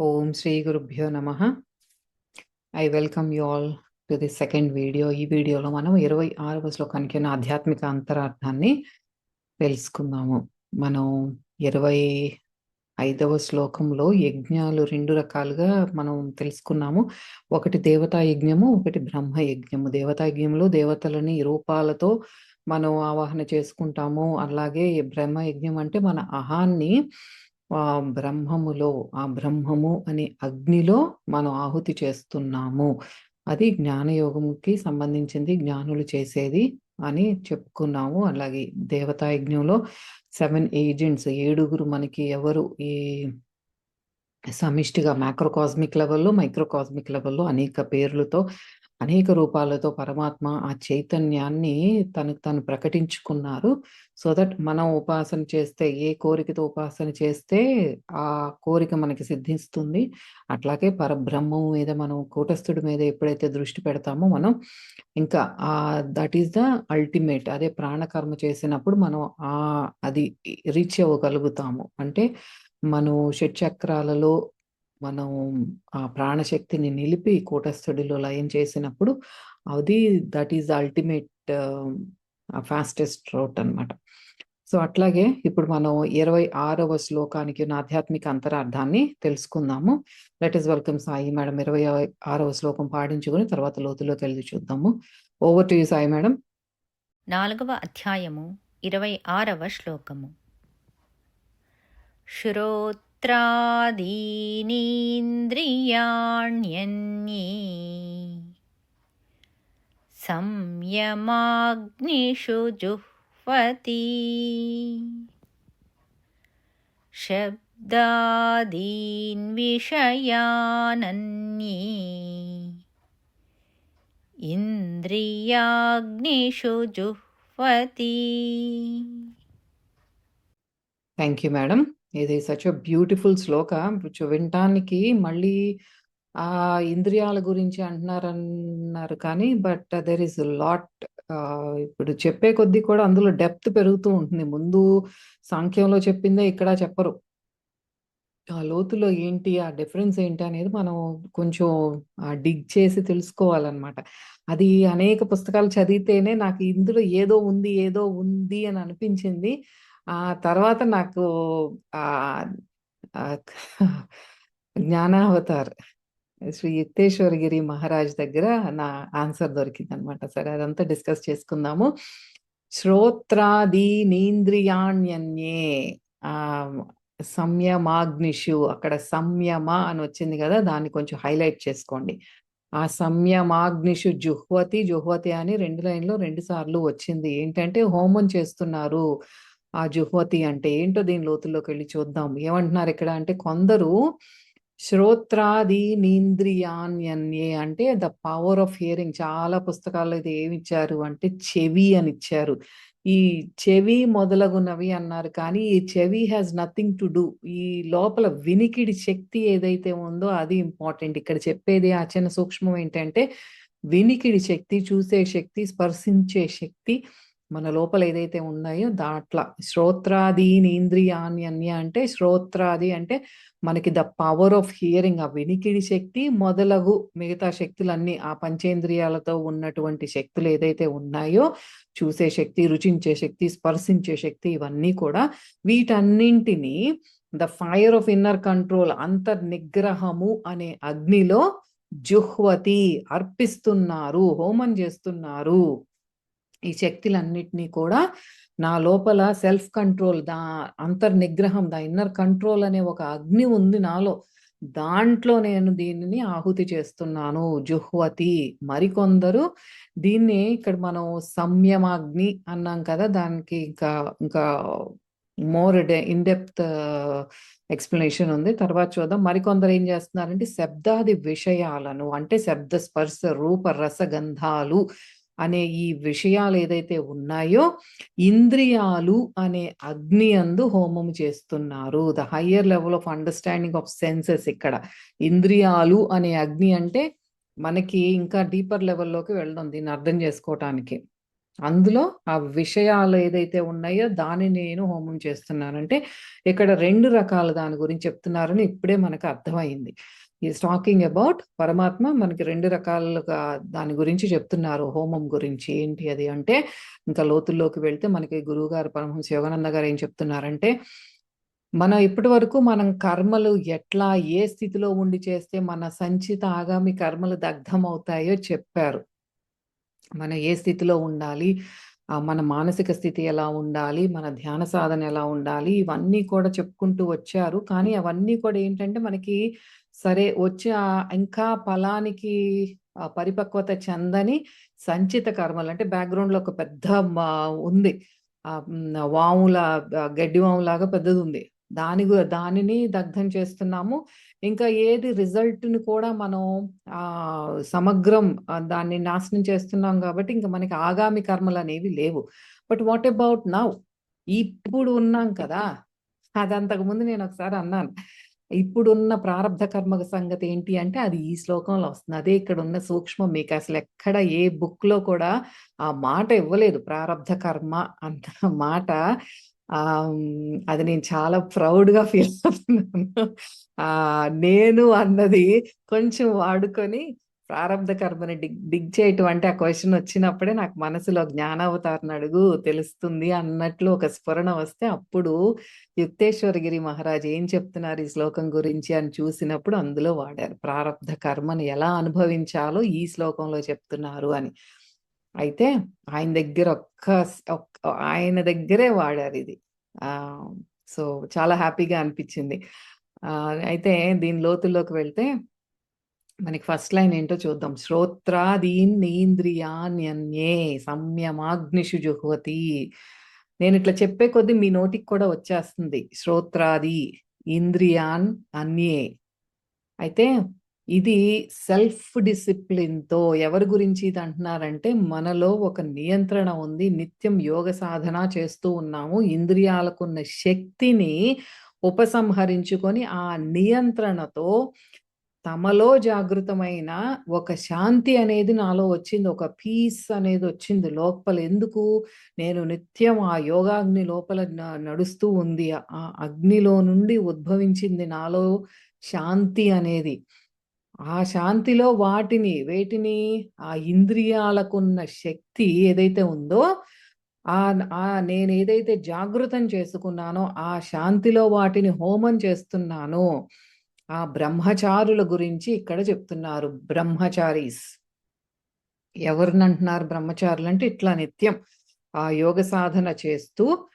ఓం శ్రీ గురుభ్యో నమః. I welcome you all to the second video. ఈ వీడియోలో మనం 26వ శ్లోకానికి ఉన్న ఆధ్యాత్మిక అంతరార్థాన్ని తెలుసుకుందాము. మనం 25వ శ్లోకంలో యజ్ఞాలు 2 రకాలుగా మనం తెలుసుకున్నాము. ఒకటి దేవతా యజ్ఞము, ఒకటి బ్రహ్మ యజ్ఞము. దేవతా యజ్ఞంలో దేవతలని రూపాలతో మనం ఆవాహన చేసుకుంటాము. అలాగే బ్రహ్మ యజ్ఞం అంటే మన అహాన్ని బ్రహ్మములో, ఆ బ్రహ్మము అనే అగ్నిలో మనం ఆహుతి చేస్తున్నాము. అది జ్ఞానయోగంకి సంబంధించింది, జ్ఞానులు చేసేది అని చెప్పుకున్నాము. అలాగే దేవతా యజ్ఞంలో 7 ఏజెంట్స్, 7గురు మనకి ఎవరు ఈ సమిష్టిగా మ్యాక్రోకాస్మిక్ లెవెల్‌లో, మైక్రోకాస్మిక్ లెవెల్‌లో అనేక పేర్లతో, అనేక రూపాలతో పరమాత్మ ఆ చైతన్యాన్ని తనకు తాను ప్రకటించుకున్నారు. సో దట్ మనం ఉపాసన చేస్తే, ఏ కోరికతో ఉపాసన చేస్తే ఆ కోరిక మనకి సిద్ధిస్తుంది. అట్లాగే పరబ్రహ్మం మీద మనం కూటస్థుడి మీద ఎప్పుడైతే దృష్టి పెడతామో మనం ఇంకా దట్ ఈస్ ద అల్టిమేట్. అదే ప్రాణకర్మ చేసినప్పుడు మనం అది రీచ్ అవ్వగలుగుతాము. అంటే మనం షట్చక్రాలలో మనం ఆ ప్రాణశక్తిని నిలిపి కూటస్థుడిలో లయం చేసినప్పుడు అది that is the ultimate fastest route అన్నమాట. సో అట్లాగే ఇప్పుడు మనం 26వ శ్లోకానికి ఉన్న ఆధ్యాత్మిక అంతరార్థాన్ని తెలుసుకుందాము. Let us welcome Sai madam. 26వ శ్లోకం పాడించుకొని తర్వాత లోతులోకి వెళ్ళి చూద్దాము. Over to you Sai madam. 4వ అధ్యాయము 26వ శ్లోకము. శ్రోత్రాదీనీంద్రియాణ్యన్యే సంయమాగ్నిషు జుహ్వతి శబ్దాదీన్ విషయానన్యే ఇంద్రియాగ్నిషు జుహ్వతి. Thank you madam. ఇది సచ్ ఎ బ్యూటిఫుల్ శ్లోక. వినటానికి మళ్ళీ ఆ ఇంద్రియాల గురించి అంటున్నారు కానీ బట్ దెర్ ఇస్ లాట్. ఇప్పుడు చెప్పే కొద్దీ కూడా అందులో డెప్త్ పెరుగుతూ ఉంటుంది. ముందు సాంఖ్యంలో చెప్పిందే ఇక్కడ చెప్పరు. ఆ లోతులో ఏంటి, ఆ డిఫరెన్స్ ఏంటి అనేది మనం కొంచెం డిగ్ చేసి తెలుసుకోవాలన్నమాట. అది అనేక పుస్తకాలు చదివితేనే నాకు ఇందులో ఏదో ఉంది, ఏదో ఉంది అని అనిపించింది. ఆ తర్వాత నాకు ఆహ్, ఆహ్, జ్ఞానావతార్ శ్రీ యుక్తేశ్వరగిరి మహారాజ్ దగ్గర నా ఆన్సర్ దొరికిందనమాట. సరే అదంతా డిస్కస్ చేసుకుందాము. శ్రోత్రాదీనీంద్రియాణ్యన్యే ఆహ్, సంయమాగ్నిషు, అక్కడ సంయమ అని వచ్చింది కదా! దాన్ని కొంచెం హైలైట్ చేసుకోండి. ఆ సంయమాగ్నిషు జుహ్వతి, జుహ్వతి అని 2 లైన్‌లో 2 సార్లు వచ్చింది. ఏంటంటే హోమం చేస్తున్నారు. ఆ జుహ్వతి అంటే ఏంటో దీని లోతుల్లోకెళ్ళి చూద్దాం. ఏమంటున్నారు ఇక్కడ అంటే కొందరు శ్రోత్రాదీనీంద్రియాణ్యన్యే అంటే ద పవర్ ఆఫ్ హియరింగ్. చాలా పుస్తకాల్లో ఇది ఏమిచ్చారు అంటే చెవి అని ఇచ్చారు. ఈ చెవి మొదలగునవి అన్నారు కానీ ఈ చెవి హాస్ నథింగ్ టు డూ. ఈ లోపల వినికిడి శక్తి ఏదైతే ఉందో అది ఇంపార్టెంట్. ఇక్కడ చెప్పేది ఆ చిన్న సూక్ష్మం ఏంటంటే వినికిడి శక్తి, చూసే శక్తి, స్పర్శించే శక్తి మన లోపల ఏదైతే ఉన్నాయో దాంట్ల శ్రోత్రాదీనీంద్రియాణ్యన్య అంటే శ్రోత్రాది అంటే మనకి ద పవర్ ఆఫ్ హియరింగ్, ఆ వినికిడి శక్తి మొదలగు మిగతా శక్తులన్నీ, ఆ పంచేంద్రియాలతో ఉన్నటువంటి శక్తులు ఏదైతే ఉన్నాయో చూసే శక్తి, రుచించే శక్తి, స్పర్శించే శక్తి, ఇవన్నీ కూడా వీటన్నింటినీ the fire of inner control, అంతర్నిగ్రహము అనే అగ్నిలో జుహ్వతి అర్పిస్తున్నారు, హోమం చేస్తున్నారు. ఈ శక్తులన్నిటినీ కూడా నా లోపల సెల్ఫ్ కంట్రోల్, అంతర్నిగ్రహం, ఇన్నర్ కంట్రోల్ అనే ఒక అగ్ని ఉంది నాలో. దాంట్లో నేను దీనిని ఆహుతి చేస్తున్నాను. జుహ్వతి. మరికొందరు దీన్ని ఇక్కడ మనం సంయమాగ్ని అన్నాం కదా! దానికి ఇంకా మోర్ ఇన్ డెప్త్ ఎక్స్‌ప్లనేషన్ ఉంది. తర్వాత చూద్దాం. మరికొందరు ఏం చేస్తున్నారంటే శబ్దాది విషయాలను అంటే శబ్ద, స్పర్శ, రూప, రస, గంధాలు అనే ఈ విషయాలు ఏదైతే ఉన్నాయో ఇంద్రియాలు అనే అగ్ని యందు హోమం చేస్తున్నారు. The higher level of understanding of senses ఇక్కడ. ఇంద్రియాలు అనే అగ్ని అంటే మనకి ఇంకా డీపర్ లెవెల్‌లోకి వెళ్దాం దీన్ని అర్థం చేసుకోవటానికి. అందులో ఆ విషయాలు ఏదైతే ఉన్నాయో దానిని నేను హోమం చేస్తున్నానంటే ఇక్కడ 2 రకాల దాని గురించి చెప్తున్నారని ఇప్పుడే మనకు అర్థమైంది. ఈస్ టాకింగ్ అబౌట్ పరమాత్మ మనకి 2 రకాలుగా దాని గురించి చెప్తున్నారు హోమం గురించి. ఏంటి అది అంటే ఇంకా లోతుల్లోకి వెళ్తే మనకి గురువుగారు పరమహంస యోగానంద గారు ఏం చెప్తున్నారంటే మనం ఇప్పటివరకు మనం కర్మలు ఎట్లా ఏ స్థితిలో ఉండి చేస్తే మన సంచిత ఆగామి కర్మలు దగ్ధం అవుతాయో చెప్పారు. మనం ఏ స్థితిలో ఉండాలి, మన మానసిక స్థితి ఎలా ఉండాలి, మన ధ్యాన సాధన ఎలా ఉండాలి, ఇవన్నీ కూడా చెప్పుకుంటూ వచ్చారు. కానీ అవన్నీ కూడా ఏంటంటే మనకి సరే వచ్చి ఇంకా ఫలానికి పరిపక్వత చెందని సంచిత కర్మలు అంటే బ్యాక్గ్రౌండ్‌లో ఒక పెద్ద ఉంది. వాముల గడ్డి వాములాగా పెద్దదుంది. దానిని దగ్ధం చేస్తున్నాము. ఇంకా ఏది రిజల్ట్‌ని కూడా మనం సమగ్రం దాన్ని నాశనం చేస్తున్నాం కాబట్టి ఇంక మనకి ఆగామి కర్మలనేవి లేవు. But what about now? ఇప్పుడు ఉన్నాం కదా! అది అంతకుముందు నేనొకసారి అన్నాను. ఇప్పుడున్న ప్రారబ్ధ కర్మ సంగతి ఏంటి అంటే అది ఈ శ్లోకంలో వస్తుంది. అదే ఇక్కడున్న సూక్ష్మం మీకసలెక్కడ ఏ బుక్‌లో కూడా ఆ మాట ఇవ్వలేదు. ప్రారబ్ధ కర్మ అన్న మాట అది నేను చాలా ప్రౌడ్‌గా ఫీల్ అవుతున్నాను. నేను అన్నది కొంచెం వాడుకొని ప్రారబ్ధ కర్మని డిగ్ చేయటం అంటే ఆ క్వెషన్ వచ్చినప్పుడే నాకు మనసులో జ్ఞానావతారణ అడుగు తెలుస్తుంది అన్నట్లు ఒక స్ఫురణ వస్తే అప్పుడు యుక్తేశ్వరగిరి మహారాజ్ ఏం చెప్తున్నారు ఈ శ్లోకం గురించి అని చూసినప్పుడు అందులో వాడారు. ప్రారబ్ధ కర్మను ఎలా అనుభవించాలో ఈ శ్లోకంలో చెప్తున్నారు అని. అయితే ఆయన దగ్గర ఆయన దగ్గరే వాడారు ఇది. సో చాలా హ్యాపీగా అనిపించింది. అయితే దీని లోతుల్లోకి వెళ్తే మనకి ఫస్ట్ లైన్ ఏంటో చూద్దాం. శ్రోత్రాదీన్నీంద్రియాణ్యన్యే సంయమాగ్నిషు జుహ్వతి. నేను ఇట్లా చెప్పే కొద్దీ మీ నోటికి కూడా వచ్చేస్తుంది. శ్రోత్రాది ఇంద్రియాన్ అన్యే. అయితే ఇది సెల్ఫ్ డిసిప్లిన్‌తో ఎవరి గురించి ఇది అంటున్నారంటే మనలో ఒక నియంత్రణ ఉంది. నిత్యం యోగ సాధన చేస్తూ ఉన్నాము. ఇంద్రియాలకున్న శక్తిని ఉపసంహరించుకొని ఆ నియంత్రణతో తమలో జాగృతమైన ఒక శాంతి అనేది నాలో వచ్చింది. ఒక పీస్ అనేది వచ్చింది లోపల. ఎందుకు? నేను నిత్యం ఆ యోగాగ్ని లోపల నడుస్తూ ఉంది. ఆ అగ్నిలో నుండి ఉద్భవించింది నాలో శాంతి అనేది. ఆ శాంతిలో వేటిని ఆ ఇంద్రియాలకున్న శక్తి ఏదైతే ఉందో నేనేదైతే జాగృతం చేసుకున్నానో ఆ శాంతిలో వాటిని హోమం చేస్తున్నానో ఆ బ్రహ్మచారుల గురించి ఇక్కడ చెప్తున్నారు. బ్రహ్మచారీస్ ఎవరినంటున్నారు బ్రహ్మచారులు అంటే ఇట్లా నిత్యం ఆ యోగ సాధన చేస్తూ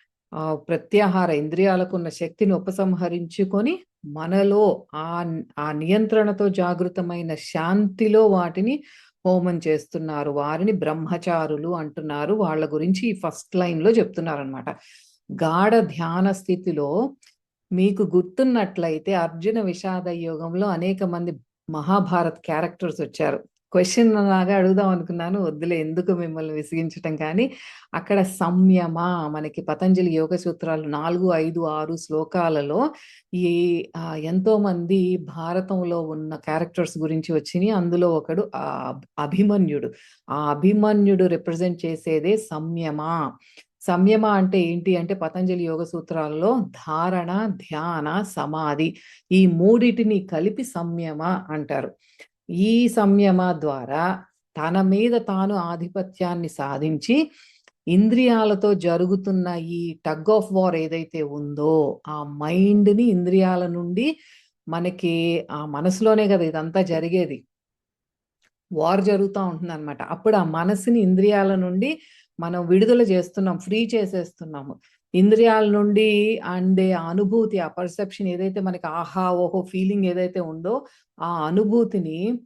ప్రత్యాహార ఇంద్రియాలకున్న శక్తిని ఉపసంహరించుకొని మనలో ఆ నియంత్రణతో జాగృతమైన శాంతిలో వాటిని హోమం చేస్తున్నారు. వారిని బ్రహ్మచారులు అంటున్నారు. వాళ్ళ గురించి ఈ ఫస్ట్ లైన్ లో చెప్తున్నారనమాట. గాఢ ధ్యాన స్థితిలో మీకు గుర్తున్నట్లయితే అర్జున విషాద యోగంలో అనేక మంది మహాభారత్ క్యారెక్టర్స్ వచ్చారు. క్వశ్చన్ లాగా అడుగుదాం అనుకున్నాను. వద్దులే ఎందుకు మిమ్మల్ని విసిగించటం. కానీ అక్కడ సంయమ మనకి పతంజలి యోగ సూత్రాలు 4, 5, 6 శ్లోకాలలో ఈ ఎంతో మంది భారతంలో ఉన్న క్యారెక్టర్స్ గురించి వచ్చినాయి. అందులో ఒకడు అభిమన్యుడు. ఆ అభిమన్యుడు రిప్రజెంట్ చేసేదే సంయమ. సంయమ అంటే ఏంటి అంటే పతంజలి యోగ సూత్రాలలో ధారణ, ధ్యాన, సమాధి ఈ మూడిటిని కలిపి సంయమ అంటారు. ఈ సంయమ ద్వారా తన మీద తాను ఆధిపత్యాన్ని సాధించి ఇంద్రియాలతో జరుగుతున్న ఈ టగ్ ఆఫ్ వార్ ఏదైతే ఉందో ఆ మైండ్ని ఇంద్రియాల నుండి మనకి ఆ మనసులోనే కదా ఇదంతా జరిగేది. వార్ జరుగుతూ ఉంటుంది అనమాట. అప్పుడు ఆ మనసుని ఇంద్రియాల నుండి మనం విడుదల చేస్తున్నాం, ఫ్రీ చేసేస్తున్నాము. ఇంద్రియాల నుండి అందే అనుభూతి, ఆ పర్సెప్షన్ ఏదైతే మనకి ఆహా ఓహో ఫీలింగ్ ఏదైతే ఉందో ఆ అనుభూతిని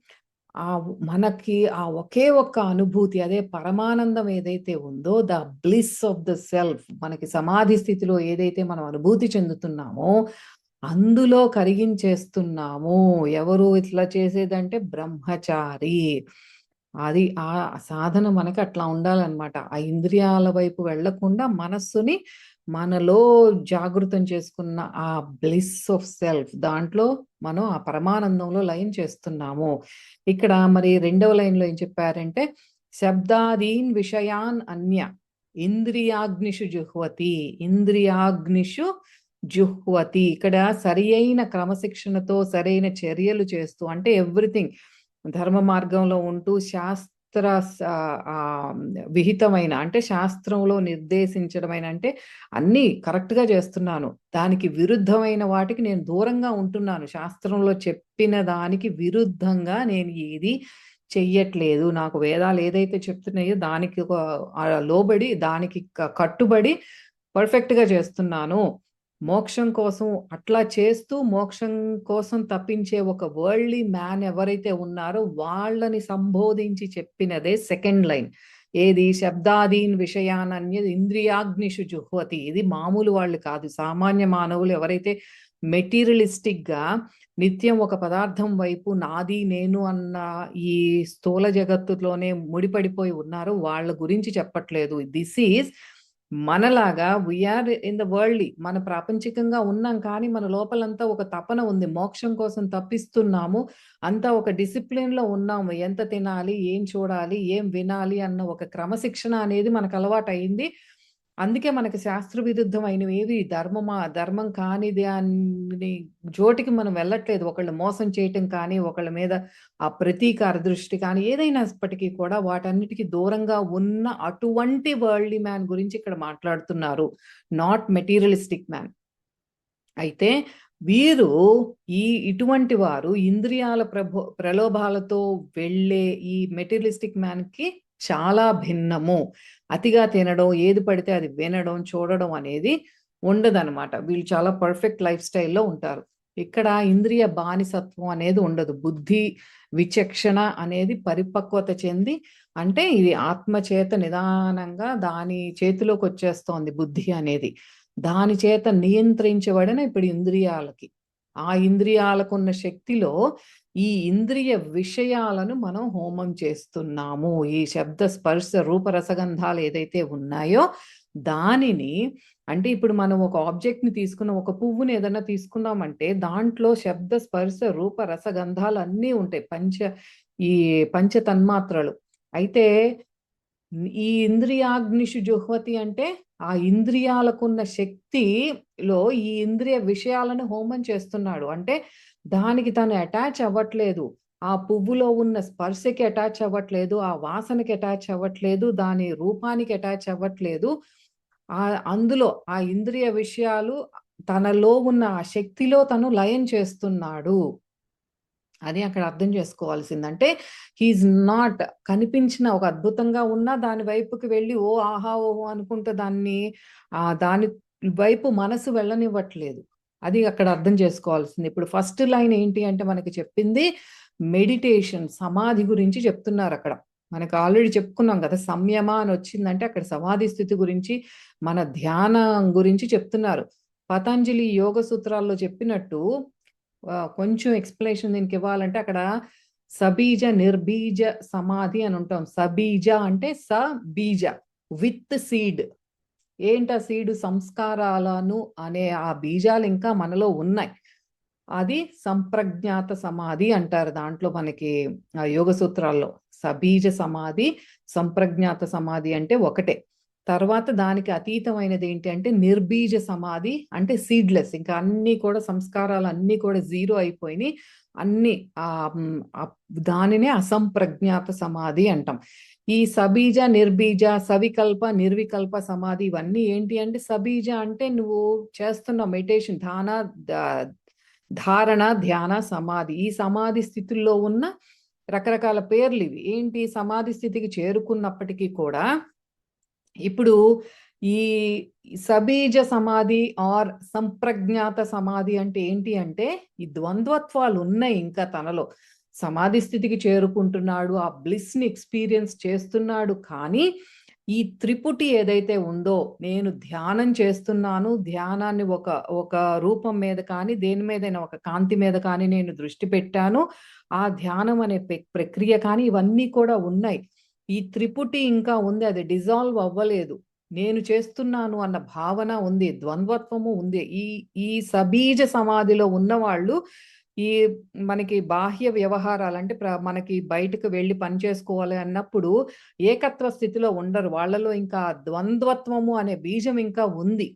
మనకి ఒకే ఒక్క అనుభూతి అదే పరమానందం ఏదైతే ఉందో the bliss of the self మనకి సమాధి స్థితిలో ఏదైతే మనం అనుభూతి చెందుతున్నామో అందులో కరిగించేస్తున్నాము. ఎవరు ఇట్లా చేసేదంటే బ్రహ్మచారి. అది ఆ సాధన మనకి అట్లా ఉండాలన్నమాట. ఆ ఇంద్రియాల వైపు వెళ్లకుండా మనస్సుని మనలో జాగృతం చేసుకున్న ఆ బ్లిస్ ఆఫ్ సెల్ఫ్ దాంట్లో మనం ఆ పరమానందంలో లయం చేస్తున్నాము. ఇక్కడ మరి రెండవ లైన్లో ఏం చెప్పారంటే శబ్దాదీన్ విషయాన్ అన్య ఇంద్రియాగ్నిషు జుహ్వతి. ఇంద్రియాగ్నిషు జుహ్వతి. ఇక్కడ సరి అయిన క్రమశిక్షణతో సరైన చర్యలు చేస్తూ, అంటే ఎవ్రీథింగ్ ధర్మ మార్గంలో ఉంటూ శాస్త్ర విహితమైన, అంటే శాస్త్రంలో నిర్దేశించడమైన, అంటే అన్నీ కరెక్ట్గా చేస్తున్నాను, దానికి విరుద్ధమైన వాటికి నేను దూరంగా ఉంటున్నాను, శాస్త్రంలో చెప్పిన దానికి విరుద్ధంగా నేను ఏది చెయ్యట్లేదు, నాకు వేదాలు ఏదైతే చెప్తున్నాయో దానికి లోబడి, దానికి కట్టుబడి పర్ఫెక్ట్గా చేస్తున్నాను. మోక్షం కోసం అట్లా చేస్తూ మోక్షం కోసం తప్పించే ఒక వరల్డ్లీ మ్యాన్ ఎవరైతే ఉన్నారో వాళ్ళని సంబోధించి చెప్పినదే సెకండ్ లైన్. ఏది? శబ్దాదీన్ విషయానన్య ఇంద్రియాగ్నిషు జుహ్వతి. ఇది మామూలు వాళ్ళు కాదు, సామాన్య మానవులు ఎవరైతే మెటీరియలిస్టిక్ గా నిత్యం ఒక పదార్థం వైపు నాది నేను అన్న ఈ స్థూల జగత్తులోనే ముడిపడిపోయి ఉన్నారు, వాళ్ళ గురించి చెప్పట్లేదు. దిస్ ఈజ్ మనలాగా వీఆర్ ఇన్ ద వరల్డ్, మన ప్రాపంచికంగా ఉన్నాం, కానీ మన లోపలంతా ఒక తపన ఉంది, మోక్షం కోసం తప్పిస్తున్నాము, అంతా ఒక డిసిప్లిన్ లో ఉన్నాము, ఎంత తినాలి, ఏం చూడాలి, ఏం వినాలి అన్న ఒక క్రమశిక్షణ అనేది మనకు అలవాటు అయింది. అందుకే మనకి శాస్త్ర విరుద్ధమైనవి ఏవి ధర్మం కానిది అని జోటికి మనం వెళ్ళట్లేదు. ఒకళ్ళు మోసం చేయటం కానీ, ఒకళ్ళ మీద ఆ ప్రతీకార దృష్టి కానీ, ఏదైనప్పటికీ కూడా వాటన్నిటికీ దూరంగా ఉన్న అటువంటి వరల్డ్లీ మ్యాన్ గురించి ఇక్కడ మాట్లాడుతున్నారు, నాట్ మెటీరియలిస్టిక్ మ్యాన్. అయితే వీరు ఇటువంటి వారు ఇంద్రియాల ప్రలోభాలతో వెళ్ళే ఈ మెటీరియలిస్టిక్ మ్యాన్ కి చాలా భిన్నము. అతిగా తినడం, ఏది పడితే అది వినడం, చూడడం అనేది ఉండదన్నమాట. వీళ్ళు చాలా పర్ఫెక్ట్ లైఫ్ స్టైల్లో ఉంటారు. ఇక్కడ ఇంద్రియ బానిసత్వం అనేది ఉండదు. బుద్ధి విచక్షణ అనేది పరిపక్వత చెంది, అంటే ఇది ఆత్మచేత నిదానంగా దాని చేతిలోకి వచ్చేస్తోంది బుద్ధి అనేది. దాని చేత నియంత్రించబడిన ఇప్పుడు ఇంద్రియాలకి, ఆ ఇంద్రియాలకున్న శక్తిలో ఈ ఇంద్రియ విషయాలను మనం హోమం చేస్తున్నాము. ఈ శబ్ద స్పర్శ రూప రసగంధాలు ఏదైతే ఉన్నాయో దానిని, అంటే ఇప్పుడు మనం ఒక ఆబ్జెక్ట్ ని తీసుకున్న, ఒక పువ్వుని ఏదైనా తీసుకున్నామంటే దాంట్లో శబ్ద స్పర్శ రూప రసగంధాలు అన్నీ ఉంటాయి, ఈ పంచ తన్మాత్రలు. అయితే ఈ ఇంద్రియాగ్నిషు జుహ్వతి అంటే ఆ ఇంద్రియాలకున్న శక్తిలో ఈ ఇంద్రియ విషయాలను హోమం చేస్తున్నాడు. అంటే దానికి తను అటాచ్ అవ్వట్లేదు, ఆ పువ్వులో ఉన్న స్పర్శకి అటాచ్ అవ్వట్లేదు, ఆ వాసనకి అటాచ్ అవ్వట్లేదు, దాని రూపానికి అటాచ్ అవ్వట్లేదు. అందులో ఆ ఇంద్రియ విషయాలు తనలో ఉన్న ఆ శక్తిలో తను లయం చేస్తున్నాడు. అది అక్కడ అర్థం చేసుకోవాల్సింది. అంటే హీఈస్ నాట్, కనిపించిన ఒక అద్భుతంగా ఉన్నా దాని వైపుకి వెళ్ళి ఓ ఆహా ఓహో అనుకుంటూ దాని వైపు మనసు వెళ్ళనివ్వట్లేదు. అది అక్కడ అర్థం చేసుకోవాల్సింది. ఇప్పుడు ఫస్ట్ లైన్ ఏంటి అంటే మనకి చెప్పింది మెడిటేషన్, సమాధి గురించి చెప్తున్నారు అక్కడ. మనకు ఆల్రెడీ చెప్పుకున్నాం కదా, సంయమ అని వచ్చిందంటే అక్కడ సమాధి స్థితి గురించి, మన ధ్యానం గురించి చెప్తున్నారు. పతంజలి యోగ సూత్రాల్లో చెప్పినట్టు కొంచెం ఎక్స్ప్లెనేషన్ దీనికి ఇవ్వాలంటే అక్కడ సబీజ నిర్బీజ సమాధి అని ఉంటాం. సబీజ అంటే బీజ, విత్ సీడ్. ఏంటా సీడు? సంస్కారాలను అనే ఆ బీజాలు ఇంకా మనలో ఉన్నాయి. అది సంప్రజ్ఞాత సమాధి అంటారు దాంట్లో మనకి యోగ సూత్రాల్లో. సబీజ సమాధి, సంప్రజ్ఞాత సమాధి అంటే ఒకటే. తర్వాత దానికి అతీతమైనది ఏంటి అంటే నిర్బీజ సమాధి, అంటే సీడ్లెస్, ఇంకా అన్ని కూడా సంస్కారాలు అన్ని కూడా జీరో అయిపోయినాయి అన్ని. దానినే అసంప్రజ్ఞాత సమాధి అంటాం. ఈ సబీజ నిర్బీజ సవికల్ప నిర్వికల్ప సమాధి ఇవన్నీ ఏంటి అంటే, సబీజ అంటే నువ్వు చేస్తున్న మెడిటేషన్, ధారణ ధ్యాన సమాధి, ఈ సమాధి స్థితుల్లో ఉన్న రకరకాల పేర్లు ఇవి. ఏంటి? సమాధి స్థితికి చేరుకున్నప్పటికీ కూడా ఇప్పుడు ఈ సబీజ సమాధి ఆర్ సంప్రజ్ఞాత సమాధి అంటే ఏంటి అంటే, ఈ ద్వంద్వత్వాలు ఉన్నాయి ఇంకా తనలో. సమాధి స్థితికి చేరుకుంటున్నాడు, ఆ బ్లిస్ ని ఎక్స్పీరియన్స్ చేస్తున్నాడు, కానీ ఈ త్రిపుటి ఏదైతే ఉందో, నేను ధ్యానం చేస్తున్నాను, ధ్యానాన్ని ఒక రూపం మీద కానీ దేని మీదైనా ఒక కాంతి మీద కానీ నేను దృష్టి పెట్టాను, ఆ ధ్యానం అనే ప్రక్రియ కానీ ఇవన్నీ కూడా ఉన్నాయి. ఈ త్రిపుటి ఇంకా ఉంది, అది డిజాల్వ్ అవ్వలేదు. నేను చేస్తున్నాను అన్న భావన ఉంది, ద్వంద్వత్వము ఉంది. ఈ సబీజ సమాధిలో ఉన్నవాళ్ళు ఈ మనకి బాహ్య వ్యవహారాలు అంటే మనకి బయటకు వెళ్ళి పని చేసుకోవాలి అన్నప్పుడు ఏకత్వ స్థితిలో ఉండరు. వాళ్ళలో ఇంకా ద్వంద్వత్వము అనే బీజం ఇంకా ఉంది.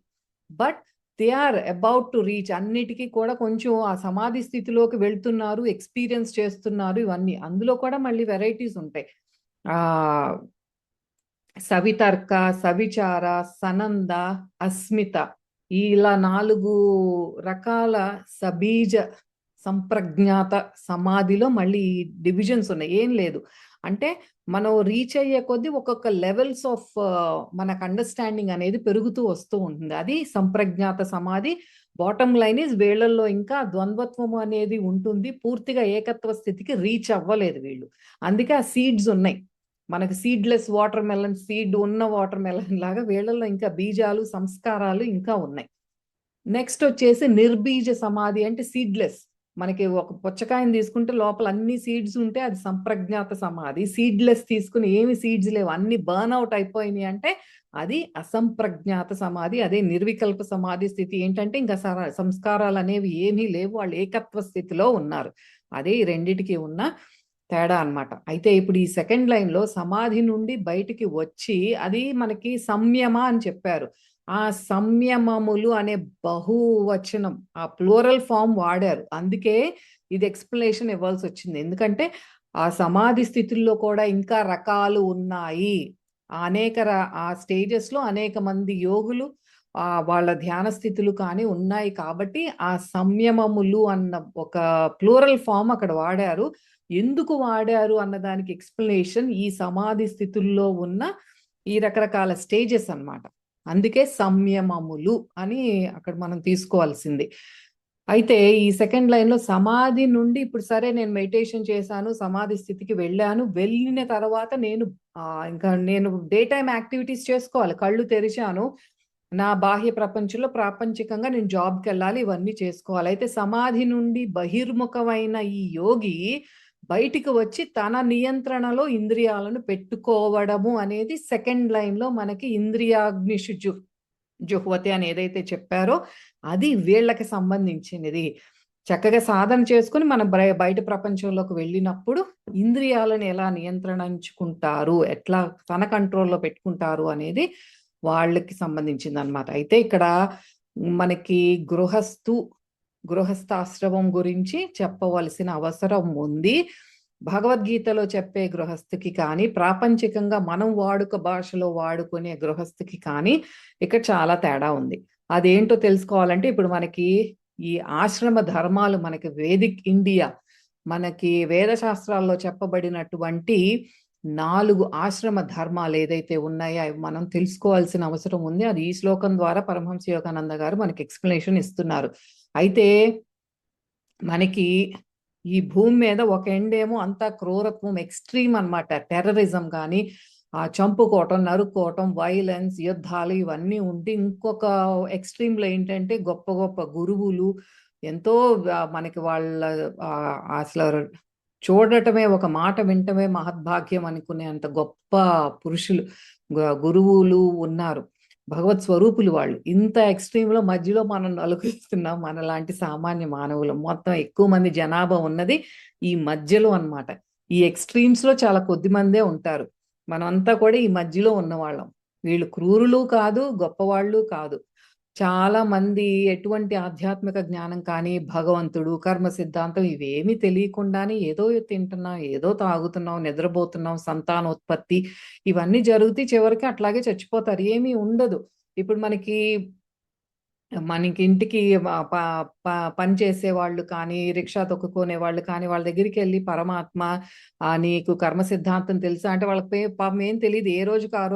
But they are about to reach, అన్నిటికీ కూడా కొంచెం ఆ సమాధి స్థితిలోకి వెళ్తున్నారు, ఎక్స్పీరియన్స్ చేస్తున్నారు ఇవన్నీ. అందులో కూడా మళ్ళీ వెరైటీస్ ఉంటాయి. ఆ సవితర్క, సవిచార, సనంద, అస్మిత, ఇలా 4 రకాల సబీజ సంప్రజ్ఞాత సమాధిలో మళ్ళీ డివిజన్స్ ఉన్నాయి. ఏం లేదు అంటే మనం రీచ్ అయ్యే కొద్దీ ఒక్కొక్క లెవెల్స్ ఆఫ్ మనకు అండర్స్టాండింగ్ అనేది పెరుగుతూ వస్తూ ఉంటుంది. అది సంప్రజ్ఞాత సమాధి. బాటమ్ లైన్ ఈజ్ వీళ్ళల్లో ఇంకా ద్వంద్వత్వము అనేది ఉంటుంది. పూర్తిగా ఏకత్వ స్థితికి రీచ్ అవ్వలేదు వీళ్ళు. అందుకే ఆ సీడ్స్ ఉన్నాయి. మనకి సీడ్లెస్ వాటర్ మెలన్, సీడ్ ఉన్న వాటర్ మెలన్ లాగా వీళ్ళల్లో ఇంకా బీజాలు, సంస్కారాలు ఇంకా ఉన్నాయి. నెక్స్ట్ వచ్చేసి నిర్బీజ సమాధి అంటే సీడ్లెస్. మనకి ఒక పుచ్చకాయని తీసుకుంటే లోపల అన్ని సీడ్స్ ఉంటే అది సంప్రజ్ఞాత సమాధి. సీడ్లెస్ తీసుకుని ఏమి సీడ్స్ లేవు, అన్ని బర్న్ అవుట్ అయిపోయినాయి అంటే అది అసంప్రజ్ఞాత సమాధి. అదే నిర్వికల్ప సమాధి స్థితి ఏంటంటే ఇంకా సంస్కారాలు అనేవి ఏమీ లేవు, వాళ్ళు ఏకత్వ స్థితిలో ఉన్నారు. అదే ఈ రెండిటికి ఉన్న తేడా అన్నమాట. అయితే ఇప్పుడు ఈ సెకండ్ లైన్ లో సమాధి నుండి బయటికి వచ్చి అది మనకి సంయమ అని చెప్పారు. ఆ సంయమములు అనే బహువచనం, ఆ ప్లూరల్ ఫామ్ వాడారు. అందుకే ఇది ఎక్స్ప్లెనేషన్ ఇవ్వాల్సి వచ్చింది. ఎందుకంటే ఆ సమాధి స్థితుల్లో కూడా ఇంకా రకాలు ఉన్నాయి. ఆ స్టేజెస్ లో అనేక మంది యోగులు వాళ్ళ ధ్యాన స్థితులు కానీ ఉన్నాయి కాబట్టి ఆ సంయమములు అన్న ఒక ప్లూరల్ ఫామ్ అక్కడ వాడారు. ఎందుకు వాడారు అన్నదానికి ఎక్స్ప్లెనేషన్ ఈ సమాధి స్థితుల్లో ఉన్న ఈ రకరకాల స్టేజెస్ అన్నమాట. అందుకే సంయమములు అని అక్కడ మనం తీసుకోవాల్సింది. అయితే ఈ సెకండ్ లైన్ లో సమాధి నుండి ఇప్పుడు సరే నేను మెడిటేషన్ చేశాను, సమాధి స్థితికి వెళ్ళాను, వెళ్ళిన తర్వాత ఇంకా నేను డే టైమ్ యాక్టివిటీస్ చేసుకోవాలి. కళ్ళు తెరిచాను, నా బాహ్య ప్రపంచంలో ప్రాపంచికంగా నేను జాబ్కి వెళ్ళాలి, ఇవన్నీ చేసుకోవాలి. అయితే సమాధి నుండి బహిర్ముఖమైన ఈ యోగి బయటికి వచ్చి తన నియంత్రణలో ఇంద్రియాలను పెట్టుకోవడము అనేది సెకండ్ లైన్ లో మనకి ఇంద్రియాగ్నిషు జుహ్వతి అని ఏదైతే చెప్పారో అది వీళ్ళకి సంబంధించినది. చక్కగా సాధన చేసుకుని మనం బయట ప్రపంచంలోకి వెళ్ళినప్పుడు ఇంద్రియాలను ఎలా నియంత్రించుకుంటారు, ఎట్లా తన కంట్రోల్లో పెట్టుకుంటారు అనేది వాళ్ళకి సంబంధించింది అనమాట. అయితే ఇక్కడ మనకి గృహస్థాశ్రమం గురించి చెప్పవలసిన అవసరం ఉంది. భగవద్గీతలో చెప్పే గృహస్థికి కానీ, ప్రాపంచికంగా మనం వాడుక భాషలో వాడుకునే గృహస్థికి కానీ ఇక్కడ చాలా తేడా ఉంది. అదేంటో తెలుసుకోవాలంటే ఇప్పుడు మనకి ఈ ఆశ్రమ ధర్మాలు, మనకి వేదిక్ ఇండియా, మనకి వేద శాస్త్రాల్లో చెప్పబడినటువంటి 4 ఆశ్రమ ధర్మాలు ఏదైతే ఉన్నాయో అవి మనం తెలుసుకోవాల్సిన అవసరం ఉంది. అది ఈ శ్లోకం ద్వారా పరమహంస యోగానంద గారు మనకి ఎక్స్ప్లెనేషన్ ఇస్తున్నారు. అయితే మనకి ఈ భూమి మీద ఒక ఎండ్ ఏమో అంతా క్రూరత్వం, ఎక్స్ట్రీమ్ అన్నమాట, టెర్రరిజం కానీ చంపుకోవటం, నరుక్కోవటం, వైలెన్స్, యుద్ధాలు ఇవన్నీ ఉంటే, ఇంకొక ఎక్స్ట్రీమ్లో ఏంటంటే గొప్ప గొప్ప గురువులు ఎంతో మనకి వాళ్ళ అసలు చూడటమే, ఒక మాట వింటమే మహద్భాగ్యం అనుకునే అంత గొప్ప పురుషులు, గురువులు ఉన్నారు, భగవత్ స్వరూపులు వాళ్ళు. ఇంత ఎక్స్ట్రీమ్ లో మధ్యలో మనం నలుగుతున్నాం, మనలాంటి సామాన్య మానవులు. మొత్తం ఎక్కువ మంది జనాభా ఉన్నది ఈ మధ్యలో అన్నమాట. ఈ ఎక్స్ట్రీమ్స్ లో చాలా కొద్ది మందే ఉంటారు. మనమంతా కూడా ఈ మధ్యలో ఉన్నవాళ్ళం. వీళ్ళు క్రూరులు కాదు, గొప్పవాళ్ళు కాదు. చాలా మంది ఎటువంటి ఆధ్యాత్మిక జ్ఞానం కానీ, భగవంతుడు, కర్మ సిద్ధాంతం ఇవేమీ తెలియకుండానే ఏదో తింటున్నాం, ఏదో తాగుతున్నాం, నిద్రపోతున్నాం, సంతానోత్పత్తి ఇవన్నీ జరుగుతాయి. చివరికి అట్లాగే చచ్చిపోతారు, ఏమీ ఉండదు. ఇప్పుడు మనకి ఇంటికి పని చేసే వాళ్ళు కానీ, రిక్షా తొక్కుకునే వాళ్ళు కానీ, వాళ్ళ దగ్గరికి వెళ్ళి పరమాత్మ నీకు కర్మ సిద్ధాంతం తెలుసా అంటే వాళ్ళకి పాపం ఏం తెలియదు. ఏ రోజుకి ఆ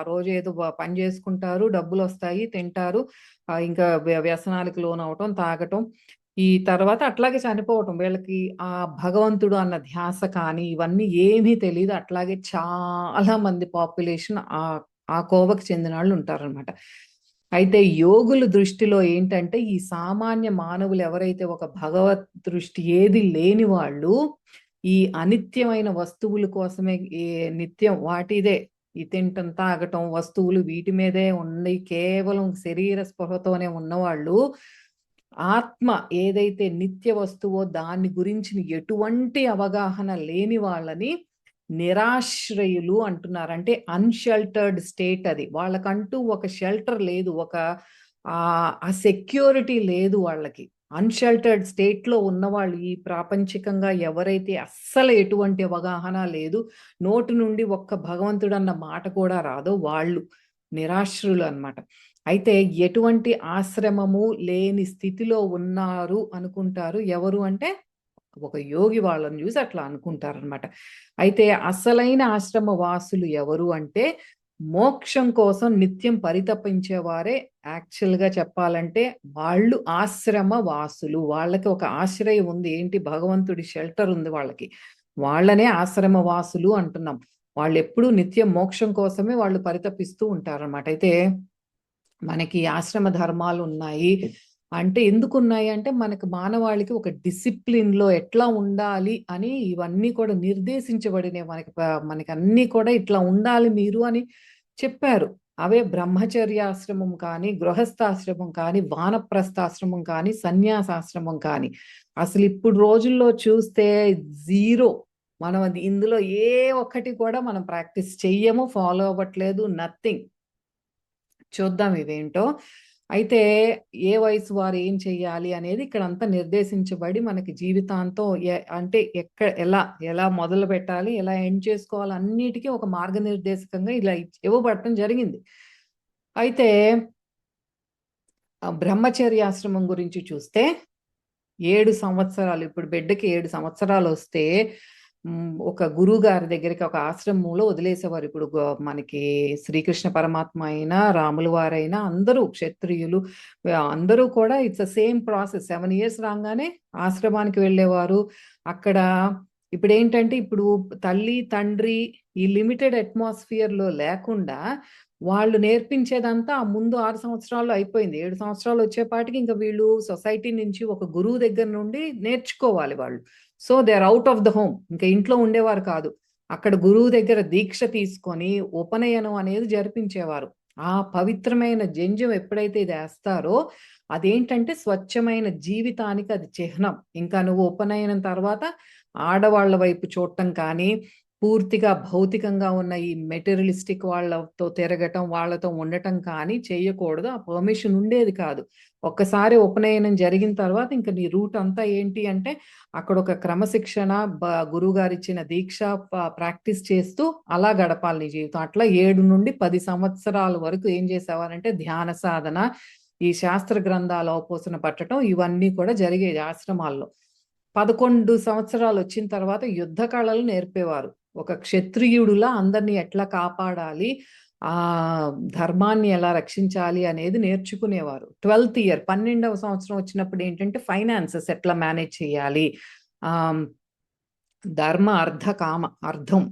రోజు ఏదో పని చేసుకుంటారు, డబ్బులు వస్తాయి, తింటారు, ఇంకా వ్యసనాలకు లోనవటం, తాగటం, ఈ తర్వాత అట్లాగే చనిపోవటం. వీళ్ళకి ఆ భగవంతుడు అన్న ధ్యాస కానీ ఇవన్నీ ఏమీ తెలియదు. అట్లాగే చాలా మంది పాపులేషన్ ఆ కోవకు చెందిన వాళ్ళు ఉంటారనమాట. అయితే యోగుల దృష్టిలో ఏంటంటే ఈ సామాన్య మానవులు ఎవరైతే ఒక భగవత్ దృష్టి ఏది లేని వాళ్ళు, ఈ అనిత్యమైన వస్తువుల కోసమే నిత్యం వాటిదే ఈ తింటం, తాగటం, వస్తువులు వీటి మీదే ఉండి కేవలం శరీర స్పృహతోనే ఉన్నవాళ్ళు ఆత్మ ఏదైతే నిత్య వస్తువో దాని గురించి ఎటువంటి అవగాహన లేని వాళ్ళని నిరాశ్రయులు అంటున్నారు. అంటే అన్‌షెల్టర్డ్ స్టేట్ అది. వాళ్ళకంటూ ఒక షెల్టర్ లేదు. ఆ సెక్యూరిటీ లేదు వాళ్ళకి. అన్‌షెల్టర్డ్ స్టేట్‌లో ఉన్నవాళ్ళు ఈ ప్రాపంచికంగా ఎవరైతే అస్సలు ఎటువంటి అవగాహన లేదు, నోటి నుండి ఒక్క భగవంతుడన్న మాట కూడా రాదో వాళ్ళు నిరాశ్రులు అన్నమాట. అయితే ఎటువంటి ఆశ్రమము లేని స్థితిలో ఉన్నారు అనుకుంటారు. ఎవరు అంటే ఒక యోగి వాళ్ళని చూసి అట్లా అనుకుంటారనమాట. అయితే అసలైన ఆశ్రమ వాసులు ఎవరు అంటే మోక్షం కోసం నిత్యం పరితపించేవారే యాక్చువల్‌గా చెప్పాలంటే వాళ్ళు ఆశ్రమ వాసులు. వాళ్ళకి ఒక ఆశ్రయం ఉంది. ఏంటి భగవంతుడి షెల్టర్ ఉంది వాళ్ళకి. వాళ్ళనే ఆశ్రమ వాసులు అంటున్నాం. వాళ్ళెప్పుడూ నిత్యం మోక్షం కోసమే వాళ్ళు పరితపిస్తూ ఉంటారనమాట. అయితే మనకి ఆశ్రమ ధర్మాలున్నాయి. అంటే ఎందుకున్నాయి అంటే మనకు మానవాళికి ఒక డిసిప్లిన్‌లో ఎట్లా ఉండాలి అని ఇవన్నీ కూడా నిర్దేశించబడినయి. మనకన్నీ కూడా ఇట్లా ఉండాలి మీరు అని చెప్పారు. అవే బ్రహ్మచర్యాశ్రమం కానీ, గృహస్థాశ్రమం కానీ, వానప్రస్థాశ్రమం కానీ, సన్యాసాశ్రమం కానీ. అసలిప్పుడు రోజుల్లో చూస్తే జీరో. మనం అది ఇందులో ఏ ఒక్కటి కూడా మనం ప్రాక్టీస్ చెయ్యము, ఫాలో అవ్వట్లేదు. నథింగ్. చూద్దాం ఇవేంటో. అయితే ఏ వయసు వారు ఏం చెయ్యాలి అనేది ఇక్కడంతా నిర్దేశించబడి మనకి జీవితాంతం అంటే ఎలా మొదలుపెట్టాలి, ఎలా ఎండ్ చేసుకోవాలి అన్నిటికీ ఒక మార్గనిర్దేశకంగా ఇలా ఇవ్వబడటం జరిగింది. అయితే బ్రహ్మచర్యాశ్రమం గురించి చూస్తే 7 సంవత్సరాలు ఇప్పుడు బిడ్డకి 7 సంవత్సరాలొస్తే ఒక గురువుగారి దగ్గరికి ఒక ఆశ్రమంలో వదిలేసేవారు. ఇప్పుడు మనకి శ్రీకృష్ణ పరమాత్మ అయినా, రాముల వారైనా అందరూ క్షత్రియులు అందరూ కూడా ఇట్స్ సేమ్ ప్రాసెస్. 7 ఇయర్స్ రాగానే ఆశ్రమానికి వెళ్ళేవారు. అక్కడ ఇప్పుడేంటంటే ఇప్పుడు తల్లి, తండ్రి ఈ లిమిటెడ్ అట్మాస్ఫియర్‌లో లేకుండా వాళ్ళు నేర్పించేదంతా ఆ ముందు 6 సంవత్సరాల్లో అయిపోయింది. 7 సంవత్సరాలు వచ్చేపాటికి ఇంక వీళ్ళు సొసైటీ నుంచి ఒక గురువు దగ్గర నుండి నేర్చుకోవాలి వాళ్ళు. So, they are out of the home. ఇంక ఇంట్లో ఉండేవారు కాదు. అక్కడ గురువు దగ్గర దీక్ష తీసుకొని ఉపనయనం అనేది జరిపించేవారు. ఆ పవిత్రమైన జంధ్యం ఎప్పుడైతే ఇదేస్తారో అదేంటంటే స్వచ్ఛమైన జీవితానికి అది చిహ్నం. ఇంకా నువ్వు ఉపనయనం తర్వాత ఆడవాళ్ళ వైపు చూడటం కానీ, పూర్తిగా భౌతికంగా ఉన్న ఈ మెటీరియలిస్టిక్ వాళ్ళతో తిరగటం, వాళ్ళతో ఉండటం కానీ చేయకూడదు. ఆ పర్మిషన్ ఉండేది కాదు. ఒక్కసారి ఉపనయనం జరిగిన తర్వాత ఇంక నీ రూట్ అంతా ఏంటి అంటే అక్కడొక క్రమశిక్షణ గురువుగారిచ్చిన దీక్ష ప్రాక్టీస్ చేస్తూ అలా గడపాలి నీ జీవితం. అట్లా 7-10 సంవత్సరాల వరకు ఏం చేసేవారంటే ధ్యాన సాధన, ఈ శాస్త్ర గ్రంథాల ఔపోసన పట్టటం ఇవన్నీ కూడా జరిగేది ఆశ్రమాల్లో. 11 సంవత్సరాలు వచ్చిన తర్వాత యుద్ధ కళలు నేర్పేవారు. ఒక క్షత్రియుడులా అందరిని ఎట్లా కాపాడాలి, ధర్మాన్ని ఎలా రక్షించాలి అనేది నేర్చుకునేవారు. 12th ఇయర్ 12వ సంవత్సరం వచ్చినప్పుడు ఏంటంటే ఫైనాన్సెస్ ఎట్లా మేనేజ్ చేయాలి, ధర్మ, అర్థ, కామ, అర్థం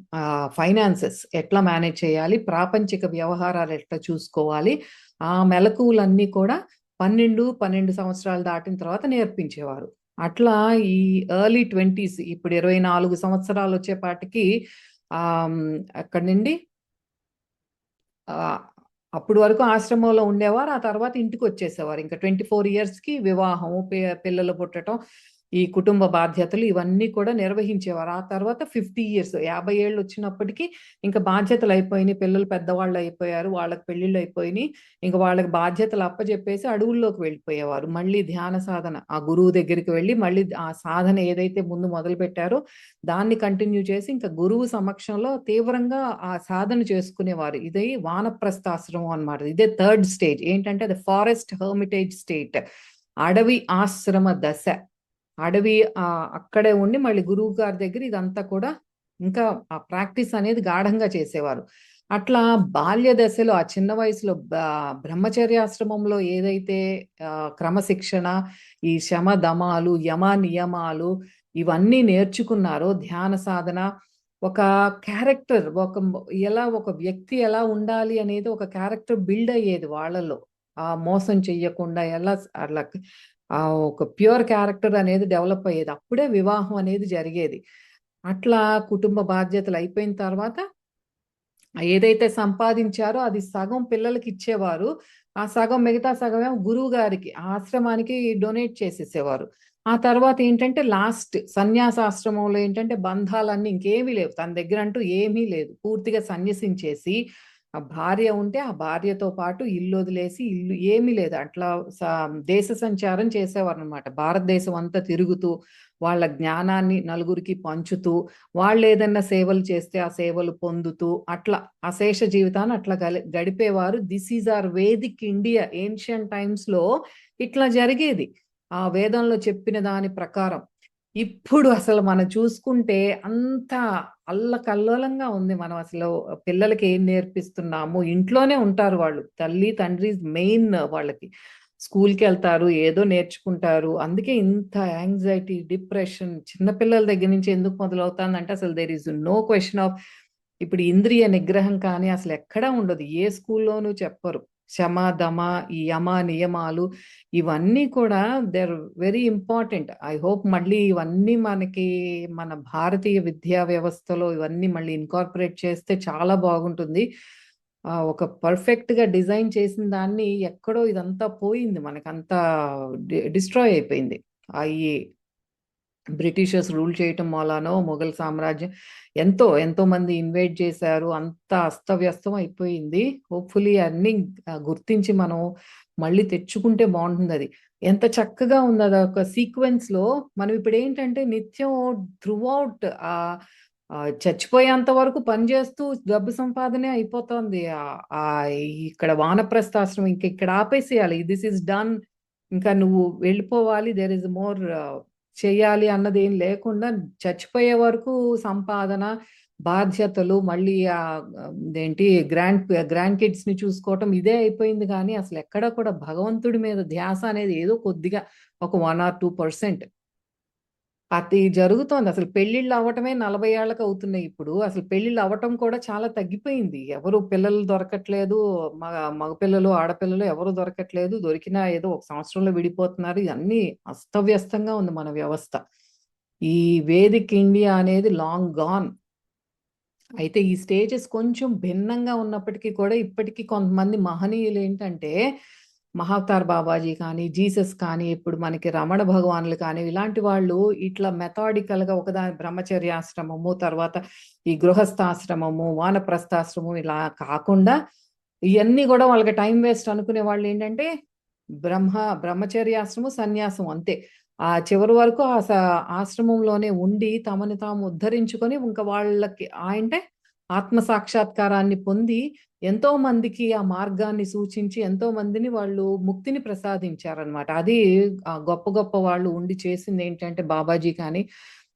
ఫైనాన్సెస్ ఎట్లా మేనేజ్ చేయాలి, ప్రాపంచిక వ్యవహారాలు ఎట్లా చూసుకోవాలి, ఆ మెలకువలన్నీ కూడా 12 సంవత్సరాలు దాటిన తర్వాత నేర్పించేవారు. అట్లా ఈ ఎర్లీ 20s ఇప్పుడు 24 సంవత్సరాలు వచ్చేపాటికి అక్కడి నుండి అప్పుడు వరకు ఆశ్రమంలో ఉండేవారు. ఆ తర్వాత ఇంటికొచ్చేసేవారు. ఇంకా 24 ఇయర్స్‌కి వివాహం, పిల్లలు పుట్టటం, ఈ కుటుంబ బాధ్యతలు ఇవన్నీ కూడా నిర్వహించేవారు. ఆ తర్వాత 50 ఇయర్స్ 50 ఏళ్ళు వచ్చినప్పటికి ఇంకా బాధ్యతలు అయిపోయినాయి. పిల్లలు పెద్దవాళ్ళు అయిపోయారు. వాళ్ళకి పెళ్ళిళ్ళు అయిపోయినాయి. ఇంక వాళ్ళకి బాధ్యతలు అప్పజెప్పేసి అడవుల్లోకి వెళ్ళిపోయేవారు. మళ్ళీ ధ్యాన సాధన ఆ గురువు దగ్గరికి వెళ్ళి మళ్ళీ ఆ సాధన ఏదైతే ముందు మొదలుపెట్టారో దాన్ని కంటిన్యూ చేసి ఇంకా గురువు సమక్షంలో తీవ్రంగా ఆ సాధన చేసుకునేవారు. ఇది వానప్రస్థాశ్రమం అన్నమాట. ఇదే 3rd స్టేజ్. ఏంటంటే అది ఫారెస్ట్ హెర్మిటేజ్ స్టేట్. అడవి ఆశ్రమ దశ. అడవి అక్కడే ఉండి మళ్ళీ గురువు గారి దగ్గర ఇదంతా కూడా ఇంకా ఆ ప్రాక్టీస్ అనేది గాఢంగా చేసేవారు. అట్లా బాల్య దశలో ఆ చిన్న వయసులో బ్రహ్మచర్యాశ్రమంలో ఏదైతే క్రమశిక్షణ, ఈ శమ దమాలు, యమ నియమాలు ఇవన్నీ నేర్చుకున్నారో ధ్యాన సాధన, ఒక క్యారెక్టర్ ఒక వ్యక్తి ఎలా ఉండాలి అనేది ఒక క్యారెక్టర్ బిల్డ్ అయ్యేది వాళ్ళలో. మోసం చెయ్యకుండా ఎలా అట్లా ఒక ప్యూర్ క్యారెక్టర్ అనేది డెవలప్ అయ్యేది. అప్పుడే వివాహం అనేది జరిగేది. అట్లా కుటుంబ బాధ్యతలు అయిపోయిన తర్వాత ఏదైతే సంపాదించారో అది సగం పిల్లలకి ఇచ్చేవారు. ఆ సగం మిగతా సగమేమో గురువు గారికి ఆశ్రమానికి డొనేట్ చేసేసేవారు. ఆ తర్వాత ఏంటంటే లాస్ట్ సన్యాసాశ్రమంలో ఏంటంటే బంధాలన్నీ ఇంకేమీ లేవు. తన దగ్గర అంటూ ఏమీ లేదు. పూర్తిగా సన్యసించేసి ఆ భార్య ఉంటే ఆ భార్యతో పాటు ఇల్లు వదిలేసి ఇల్లు ఏమీ లేదు. అట్లా దేశ సంచారం చేసేవారనమాట. భారతదేశం అంతా తిరుగుతూ వాళ్ళ జ్ఞానాన్ని నలుగురికి పంచుతూ వాళ్ళు ఏదన్నా సేవలు చేస్తే ఆ సేవలు పొందుతూ అట్లా అశేష జీవితాన్ని అట్లా గడిపేవారు. This is our Vedic India. Ancient times లో ఇట్లా జరిగేది ఆ వేదంలో చెప్పిన దాని ప్రకారం. ఇప్పుడు అసలు మనం చూసుకుంటే అంత అల్లకల్లోలంగా ఉంది. మనం అసలు పిల్లలకి ఏం నేర్పిస్తున్నాము, ఇంట్లోనే ఉంటారు వాళ్ళు. తల్లి తండ్రి మెయిన్ వాళ్ళకి. స్కూల్కి వెళ్తారు, ఏదో నేర్చుకుంటారు. అందుకే ఇంత యాంగ్జైటీ, డిప్రెషన్ చిన్నపిల్లల దగ్గర నుంచి ఎందుకు మొదలవుతుందంటే అసలు there is no question of ఇప్పుడు ఇంద్రియ నిగ్రహం కానీ అసలు ఎక్కడా ఉండదు. ఏ స్కూల్లోనూ చెప్పరు. శమ దమ ఈ యమ నియమాలు ఇవన్నీ కూడా they are very important. I hope మళ్ళీ ఇవన్నీ మనకి మన భారతీయ విద్యా వ్యవస్థలో ఇవన్నీ మళ్ళీ ఇన్కార్పొరేట్ చేస్తే చాలా బాగుంటుంది. ఒక పర్ఫెక్ట్ గా డిజైన్ చేసిన దాన్ని ఎక్కడో ఇదంతా పోయింది, మనకంతా డిస్ట్రాయ్ అయిపోయింది. ఈ బ్రిటిషర్స్ రూల్ చేయటం మూలానో మొఘల్ సామ్రాజ్యం ఎంతో మంది ఇన్వైట్ చేశారు. అంత అస్తవ్యస్తం అయిపోయింది. హోప్ఫుల్లీ అన్ని గుర్తించి మనం మళ్ళీ తెచ్చుకుంటే బాగుంటుంది. అది ఎంత చక్కగా ఉంది అది ఒక సీక్వెన్స్ లో. మనం ఇప్పుడు ఏంటంటే నిత్యం త్రూ అవుట్ చచ్చిపోయేంత వరకు పనిచేస్తూ డబ్బు సంపాదనే అయిపోతుంది. ఇక్కడ వానప్రస్థాశ్రమం ఇంక ఇక్కడ ఆపేసేయాలి. దిస్ ఇస్ డన్, ఇంకా నువ్వు వెళ్ళిపోవాలి, దేర్ ఇస్ మోర్ చేయాలి అన్నది ఏం లేకుండా చచ్చిపోయే వరకు సంపాదన, బాధ్యతలు, మళ్ళీ ఏంటి గ్రాండ్ కిడ్స్ ని చూసుకోవటం ఇదే అయిపోయింది. కానీ అసలు ఎక్కడ కూడా భగవంతుడి మీద ధ్యాస అనేది ఏదో కొద్దిగా ఒక 1 or 2% అది జరుగుతోంది. అసలు పెళ్ళిళ్ళు అవ్వటమే 40 ఏళ్ళకి అవుతున్నాయి ఇప్పుడు. అసలు పెళ్ళిళ్ళు అవ్వటం కూడా చాలా తగ్గిపోయింది. ఎవరు పిల్లలు దొరకట్లేదు. మగపిల్లలు, ఆడపిల్లలు ఎవరు దొరకట్లేదు. దొరికినా ఏదో ఒక సంవత్సరంలో విడిపోతున్నారు. ఇవన్నీ అస్తవ్యస్తంగా ఉంది మన వ్యవస్థ. ఈ వేదిక్ ఇండియా అనేది లాంగ్ గాన్. అయితే ఈ స్టేజెస్ కొంచెం భిన్నంగా ఉన్నప్పటికీ కూడా ఇప్పటికీ కొంతమంది మహనీయులు ఏంటంటే మహావతార్ బాబాజీ కానీ, జీసస్ కానీ, ఇప్పుడు మనకి రమణ భగవాన్లు కానీ, ఇలాంటి వాళ్ళు ఇట్లా మెథాడికల్ గా ఒకదాని బ్రహ్మచర్యాశ్రమము, తర్వాత ఈ గృహస్థాశ్రమము, వానప్రస్థాశ్రమం ఇలా కాకుండా ఇవన్నీ కూడా వాళ్ళకి టైం వేస్ట్ అనుకునే వాళ్ళు ఏంటంటే బ్రహ్మచర్యాశ్రమం, సన్యాసం అంతే. ఆ చివరి వరకు ఆశ్రమంలోనే ఉండి తమని తాము ఉద్ధరించుకొని ఇంకా వాళ్ళకి అంటే ఆత్మ సాక్షాత్కారాన్ని పొంది ఎంతో మందికి ఆ మార్గాన్ని సూచించి ఎంతో మందిని వాళ్ళు ముక్తిని ప్రసాదించారనమాట. అది గొప్ప గొప్ప వాళ్ళు ఉండి చేసింది ఏంటంటే బాబాజీ కానీ,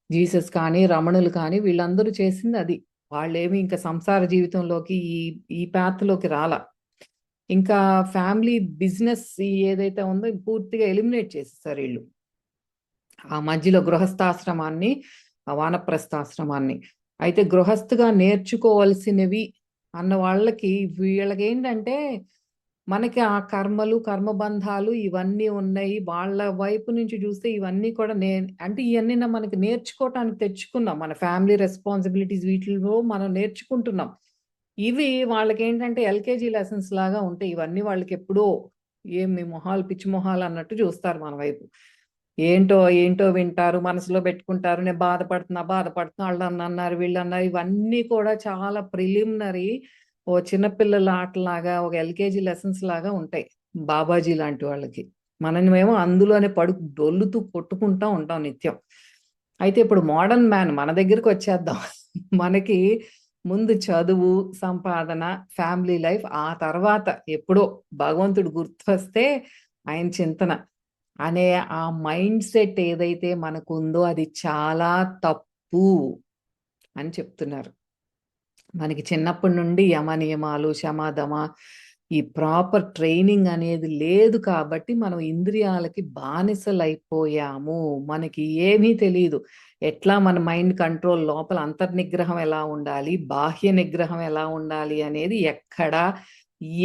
జీసస్ కానీ, రమణులు కానీ వీళ్ళందరూ చేసింది అది. వాళ్ళేమి ఇంకా సంసార జీవితంలోకి ఈ ఈ పాత్లోకి రాలా. ఇంకా ఫ్యామిలీ బిజినెస్ ఏదైతే ఉందో పూర్తిగా ఎలిమినేట్ చేసేసారు వీళ్ళు. ఆ మధ్యలో గృహస్థాశ్రమాన్ని, వానప్రస్థాశ్రమాన్ని. అయితే గృహస్థుగా నేర్చుకోవాల్సినవి అన్న వాళ్ళకి వీళ్ళకి ఏంటంటే మనకి ఆ కర్మలు, కర్మబంధాలు ఇవన్నీ ఉన్నాయి. వాళ్ళ వైపు నుంచి చూస్తే ఇవన్నీ కూడా అంటే ఇవన్నీ మనకి నేర్చుకోవటానికి తెచ్చుకున్నాం. మన ఫ్యామిలీ రెస్పాన్సిబిలిటీస్ వీటిలో మనం నేర్చుకుంటున్నాం. ఇవి వాళ్ళకేంటంటే ఎల్‌కేజీ లెసన్స్ లాగా ఉంటాయి. ఇవన్నీ వాళ్ళకి ఎప్పుడో ఏం మీ మొహాలు పిచ్చి మొహాలు అన్నట్టు చూస్తారు మన వైపు. ఏంటో వింటారు, మనసులో పెట్టుకుంటారు. నేను బాధపడుతున్నా, ఆళ్ళన్నారు, వీళ్ళన్నారు. ఇవన్నీ కూడా చాలా ప్రిలిమినరీ చిన్నపిల్లల ఆటలాగా, ఒక ఎల్‌కేజీ లెసన్స్ లాగా ఉంటాయి బాబాజీ లాంటి వాళ్ళకి. మనమేమో అందులోనే డొల్లుతూ కొట్టుకుంటా ఉంటాం నిత్యం. అయితే ఇప్పుడు మోడర్న్ మ్యాన్ మన దగ్గరికొచ్చేద్దాం. మనకి ముందు చదువు, సంపాదన, ఫ్యామిలీ లైఫ్, ఆ తర్వాత ఎప్పుడో భగవంతుడు గుర్తొస్తే ఆయన చింతన అనే ఆ మైండ్ సెట్ ఏదైతే మనకుందో అది చాలా తప్పు అని చెప్తున్నారు. మనకి చిన్నప్పటి నుండి యమ నియమాలు, శమ దమ ఈ ప్రాపర్ ట్రైనింగ్ అనేది లేదు కాబట్టి మనం ఇంద్రియాలకి బానిసలైపోయాము. మనకి ఏమీ తెలీదు. ఎట్లా మన మైండ్ కంట్రోల్ లోపల అంతర్నిగ్రహం ఎలా ఉండాలి, బాహ్య నిగ్రహం ఎలా ఉండాలి అనేది ఎక్కడా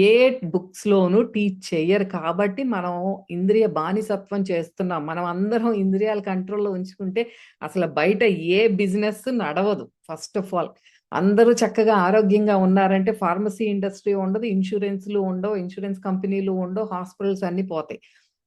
ఏ బుక్స్ లోనూ టీచ్ చెయ్యరు. కాబట్టి మనం ఇంద్రియ బానిసత్వం చేస్తున్నాం. మనం అందరం ఇంద్రియాల కంట్రోల్లో ఉంచుకుంటే అసలు బయట ఏ బిజినెస్ నడవదు ఫస్ట్ ఆఫ్ ఆల్. అందరూ చక్కగా ఆరోగ్యంగా ఉన్నారంటే ఫార్మసీ ఇండస్ట్రీ ఉండదు, ఇన్సూరెన్స్లు ఉండవు, ఇన్సూరెన్స్ కంపెనీలు ఉండవు, హాస్పిటల్స్ అన్నీ పోతాయి.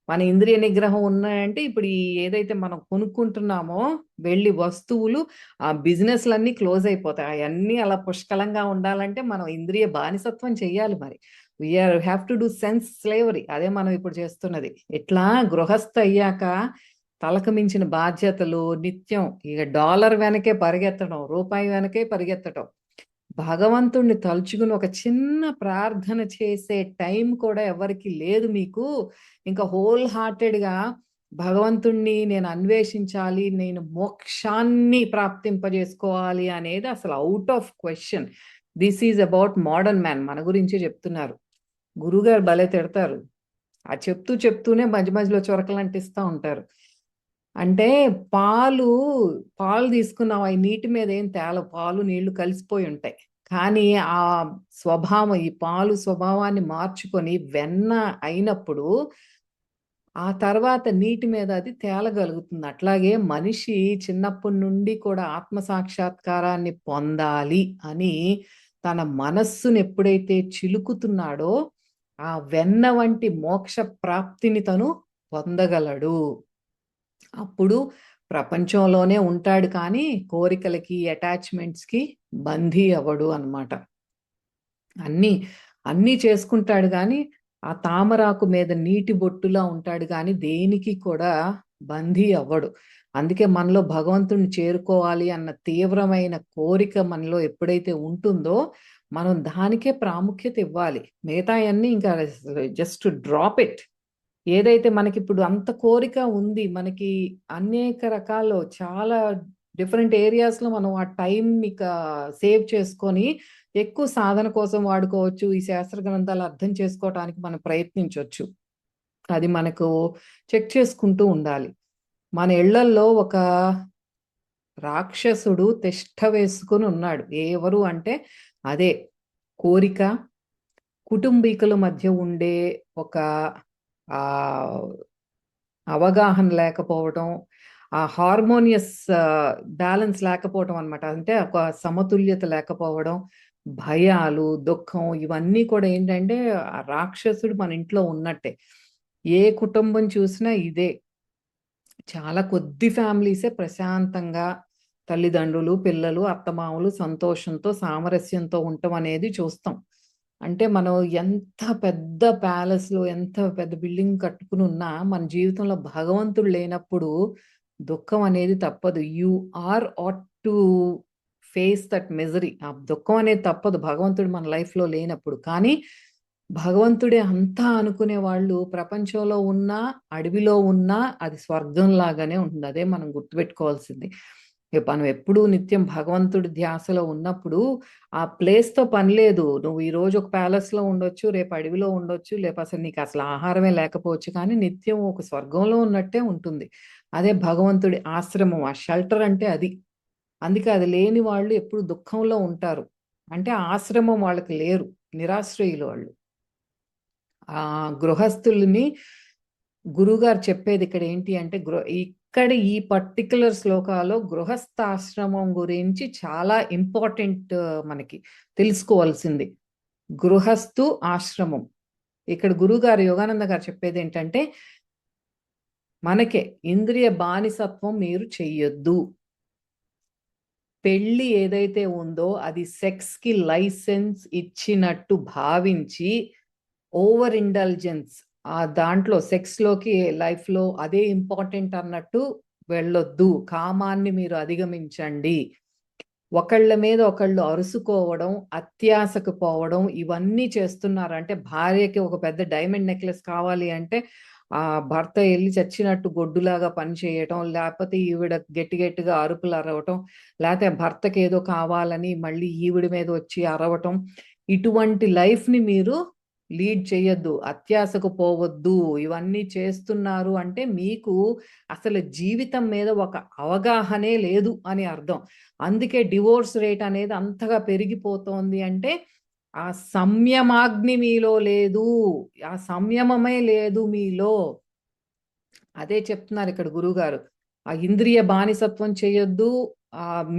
మన ఇంద్రియ నిగ్రహం ఉన్నాయంటే ఇప్పుడు ఈ ఏదైతే మనం కొనుక్కుంటున్నామో వెళ్ళి వస్తువులు, ఆ బిజినెస్లన్నీ క్లోజ్ అయిపోతాయి. అవన్నీ అలా పుష్కలంగా ఉండాలంటే మనం ఇంద్రియ బానిసత్వం చెయ్యాలి మరి. We are have to do sense slavery. అదే మనం ఇప్పుడు చేస్తున్నది. ఇట్లా గృహస్థ అయ్యాక తలకు మించిన బాధ్యతలు నిత్యం ఇక డాలర్ వెనకే పరిగెత్తడం, రూపాయి వెనకే పరిగెత్తడం. భగవంతుణ్ణి తలుచుకుని ఒక చిన్న ప్రార్థన చేసే టైం కూడా ఎవరికి లేదు మీకు. ఇంకా హోల్ హార్టెడ్గా భగవంతుణ్ణి నేను అన్వేషించాలి, నేను మోక్షాన్ని ప్రాప్తింపజేసుకోవాలి అనేది అసలు out of question. This is about modern man. మన గురించి చెప్తున్నారు. గురుగారు భలే తిడతారు. ఆ చెప్తూనే మధ్య మధ్యలో చొరకలు అంటిస్తూ ఉంటారు. అంటే పాలు పాలు తీసుకున్నాం, అవి నీటి మీద ఏం తేలవు, పాలు నీళ్లు కలిసిపోయి ఉంటాయి. కానీ ఆ స్వభావం, ఈ పాలు స్వభావాన్ని మార్చుకొని వెన్న అయినప్పుడు ఆ తర్వాత నీటి మీద అది తేలగలుగుతుంది. అట్లాగే మనిషి చిన్నప్పటి నుండి కూడా ఆత్మ సాక్షాత్కారాన్ని పొందాలి అని తన మనస్సును ఎప్పుడైతే చిలుకుతున్నాడో ఆ వెన్న వంటి మోక్ష ప్రాప్తిని తను పొందగలడు. అప్పుడు ప్రపంచంలోనే ఉంటాడు కానీ కోరికలకి, అటాచ్మెంట్స్కి బందీ అవ్వడు అన్నమాట. అన్నీ అన్నీ చేసుకుంటాడు కానీ ఆ తామరాకు మీద నీటి బొట్టులా ఉంటాడు కానీ దేనికి కూడా బందీ అవ్వడు. అందుకే మనలో భగవంతుడిని చేరుకోవాలి అన్న తీవ్రమైన కోరిక మనలో ఎప్పుడైతే ఉంటుందో మనం దానికే ప్రాముఖ్యత ఇవ్వాలి. మిగతాయన్నీ ఇంకా జస్ట్ డ్రాప్ ఇట్. ఏదైతే మనకిప్పుడు అంత కోరిక ఉంది, మనకి అనేక రకాలు చాలా డిఫరెంట్ ఏరియాస్‌లో మనం ఆ టైంని సేవ్ చేసుకొని ఎక్కువ సాధన కోసం వాడుకోవచ్చు. ఈ శాస్త్ర గ్రంథాలు అర్థం చేసుకోవటానికి మనం ప్రయత్నించొచ్చు. అది మనకు చెక్ చేసుకుంటూ ఉండాలి. మన ఇళ్లల్లో ఒక రాక్షసుడు తిష్ట వేసుకొని ఉన్నాడు. ఎవరు అంటే అదే కోరిక, కుటుంబీకుల మధ్య ఉండే ఒక ఆహ్, అవగాహన లేకపోవటం, ఆ హార్మోనియస్ బ్యాలెన్స్ లేకపోవటం అన్నమాట. అంటే ఒక సమతుల్యత లేకపోవడం, భయాలు, దుఃఖం ఇవన్నీ కూడా ఏంటంటే ఆ రాక్షసుడు మన ఇంట్లో ఉన్నట్టే. ఏ కుటుంబం చూసినా ఇదే. చాలా కొద్ది ఫ్యామిలీసే ప్రశాంతంగా తల్లిదండ్రులు, పిల్లలు, అత్తమామలు సంతోషంతో, సామరస్యంతో ఉండటం అనేది చూస్తాం. అంటే మనం ఎంత పెద్ద ప్యాలెస్‌లో, ఎంత పెద్ద బిల్డింగ్ కట్టుకుని ఉన్నా, మన జీవితంలో భగవంతుడు లేనప్పుడు దుఃఖం అనేది తప్పదు. You are ought to face that misery. ఆ దుఃఖం అనేది తప్పదు భగవంతుడు మన లైఫ్‌లో లేనప్పుడు. కానీ భగవంతుడే అంతా అనుకునే వాళ్ళు ప్రపంచంలో ఉన్నా, అడవిలో ఉన్నా అది స్వర్గం లాగానే ఉంటుంది. అదే మనం గుర్తుపెట్టుకోవాల్సింది. మనం ఎప్పుడూ నిత్యం భగవంతుడి ధ్యాసలో ఉన్నప్పుడు ఆ ప్లేస్‌తో పని లేదు. నువ్వు ఈరోజు ఒక ప్యాలెస్‌లో ఉండొచ్చు, రేపు అడవిలో ఉండొచ్చు, అసలు నీకు అసలు ఆహారమే లేకపోవచ్చు. కానీ నిత్యం ఒక స్వర్గంలో ఉన్నట్టే ఉంటుంది. అదే భగవంతుడి ఆశ్రమం. ఆ షెల్టర్ అంటే అది. అందుకే అది లేని వాళ్ళు ఎప్పుడు దుఃఖంలో ఉంటారు. అంటే ఆశ్రమం వాళ్ళకి లేరు. నిరాశ్రయులు వాళ్ళు. గృహస్థుల్ని గురువుగారు చెప్పేది ఇక్కడ ఏంటి అంటే ఇక్కడ ఈ పర్టిక్యులర్ శ్లోకాలో గృహస్థాశ్రమం గురించి చాలా ఇంపార్టెంట్ మనకి తెలుసుకోవాల్సింది. గృహస్థు ఆశ్రమం. ఇక్కడ గురువుగారు యోగానంద గారు చెప్పేది ఏంటంటే మనకే ఇంద్రియ బానిసత్వం మీరు చెయ్యొద్దు. పెళ్లి ఏదైతే ఉందో అది సెక్స్‌కి లైసెన్స్ ఇచ్చినట్టు భావించి ఓవర్ ఇండల్జెన్స్ దాంట్లో సెక్స్‌లోకి లైఫ్‌లో అదే ఇంపార్టెంట్ అన్నట్టు వెళ్ళొద్దు. కామాన్ని మీరు అధిగమించండి. ఒకళ్ళ మీద ఒకళ్ళు అరుసుకోవడం, అత్యాశకు పోవడం ఇవన్నీ చేస్తున్నారు. అంటే భార్యకి ఒక పెద్ద డైమండ్ నెక్లెస్ కావాలి అంటే భర్త ఎళ్లి చచ్చినట్టు గొడ్డులాగా పని చేయటం, లేపోతే ఈవిడ గట్టి గట్టిగా అరుపులు అరవటం, లేతే భర్తకేదో కావాలని మళ్ళీ ఈవిడ మీద వచ్చి అరవటం. ఇటువంటి లైఫ్‌ని మీరు లీడ్ చేయొద్దు. అత్యాశకు పోవద్దు. ఇవన్నీ చేస్తున్నారు అంటే మీకు అసలు జీవితం మీద ఒక అవగాహనే లేదు అని అర్థం. అందుకే డివోర్స్ రేట్ అనేది అంతగా పెరిగిపోతోంది అంటే ఆ సంయమాగ్ని మీలో లేదు. ఆ సంయమమే లేదు మీలో. అదే చెప్తున్నారు ఇక్కడ గురువుగారు. ఆ ఇంద్రియ బానిసత్వం చేయొద్దు.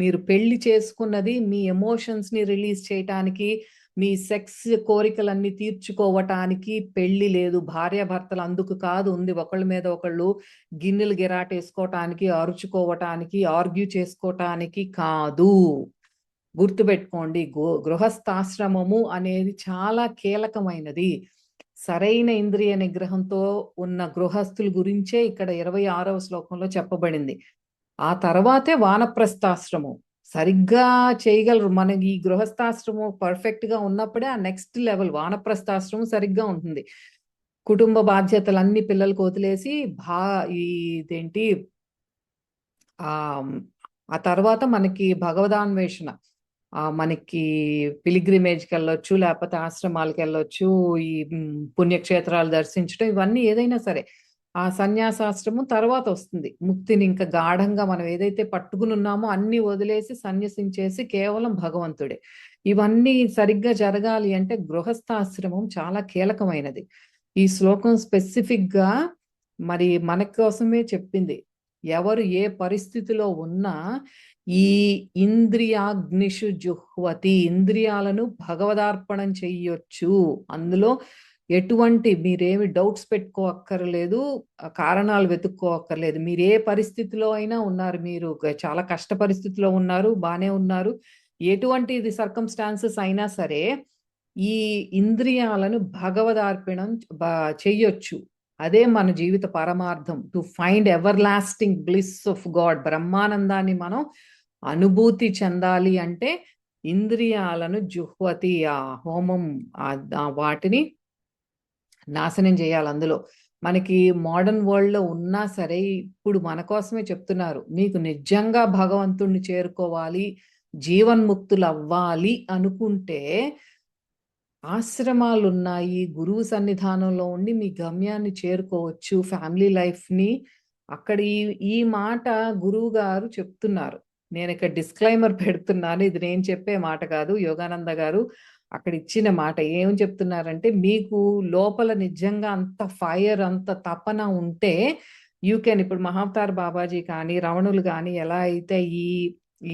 మీరు పెళ్లి చేసుకున్నది మీ ఎమోషన్స్ ని రిలీజ్ చేయటానికి, మీ సెక్స్ కోరికలన్నీ తీర్చుకోవటానికి పెళ్లి లేదు. భార్యాభర్తలు అందుకు కాదు ఉంది. ఒకళ్ళ మీద ఒకళ్ళు గిన్నెలు గిరాటేసుకోవటానికి, అరుచుకోవటానికి, ఆర్గ్యూ చేసుకోవటానికి కాదు. గుర్తుపెట్టుకోండి, గృహస్థాశ్రమము అనేది చాలా కీలకమైనది. సరైన ఇంద్రియ నిగ్రహంతో ఉన్న గృహస్థుల గురించే ఇక్కడ 26వ శ్లోకంలో చెప్పబడింది. ఆ తర్వాతే వానప్రస్థాశ్రమం. సరిగ్గా చేయగలరు. మనకి ఈ గృహస్థాశ్రమం పర్ఫెక్ట్ గా ఉన్నప్పుడే ఆ నెక్స్ట్ లెవెల్ వానప్రస్థాశ్రమం సరిగ్గా ఉంటుంది. కుటుంబ బాధ్యతలన్నీ పిల్లలకు వదిలేసి ఇదేంటి ఆ ఆ తర్వాత మనకి భగవదాన్వేషణ, మనకి పిలిగ్రిమేజ్కి వెళ్ళొచ్చు, లేకపోతే ఆశ్రమాలకు వెళ్ళొచ్చు, ఈ పుణ్యక్షేత్రాలు దర్శించడం, ఇవన్నీ ఏదైనా సరే ఆ సన్యాసాశ్రమం తర్వాత వస్తుంది. ముక్తిని ఇంకా గాఢంగా మనం ఏదైతే పట్టుకుని ఉన్నామో అన్ని వదిలేసి సన్యసించేసి కేవలం భగవంతుడే. ఇవన్నీ సరిగ్గా జరగాలి అంటే గృహస్థాశ్రమం చాలా కీలకమైనది. ఈ శ్లోకం స్పెసిఫిక్ గా మరి మన కోసమే చెప్పింది. ఎవరు ఏ పరిస్థితిలో ఉన్నా ఈ ఇంద్రియాగ్నిషు జుహ్వతి, ఇంద్రియాలను భగవదార్పణం చెయ్యొచ్చు. అందులో ఎటువంటి మీరేమి డౌట్స్ పెట్టుకోక్కర్లేదు, కారణాలు వెతుక్కోక్కర్లేదు. మీరు ఏ పరిస్థితిలో అయినా ఉన్నారు, మీరు చాలా కష్ట పరిస్థితిలో ఉన్నారు, బానే ఉన్నారు, ఎటువంటి సర్కమ్స్టాన్సెస్ అయినా సరే ఈ ఇంద్రియాలను భగవదార్పణం చెయ్యొచ్చు. అదే మన జీవిత పరమార్థం. To find ever lasting bliss of God, బ్రహ్మానందాన్ని మనం అనుభూతి చెందాలి అంటే ఇంద్రియాలను జుహ్వతి, ఆ హోమం, వాటిని నాశనం చేయాలి. అందులో మనకి మోడర్న్ వరల్డ్ లో ఉన్నా సరే ఇప్పుడు మన కోసమే చెప్తున్నారు. మీకు నిజంగా భగవంతుణ్ణి చేరుకోవాలి, జీవన్ముక్తులు అవ్వాలి అనుకుంటే ఆశ్రమాలు ఉన్నాయి, గురువు సన్నిధానంలో ఉండి మీ గమ్యాన్ని చేరుకోవచ్చు, ఫ్యామిలీ లైఫ్ ని. అక్కడ ఈ మాట గురువు గారు చెప్తున్నారు. నేను ఇక్కడ డిస్క్లైమర్ పెడుతున్నాను, ఇది నేను చెప్పే మాట కాదు, యోగానంద గారు అక్కడ ఇచ్చిన మాట. ఏం చెప్తున్నారంటే, మీకు లోపల నిజంగా అంత ఫైర్, అంత తపన ఉంటే యూ కెన్. ఇప్పుడు మహావతార్ బాబాజీ కానీ రమణులు కానీ ఎలా అయితే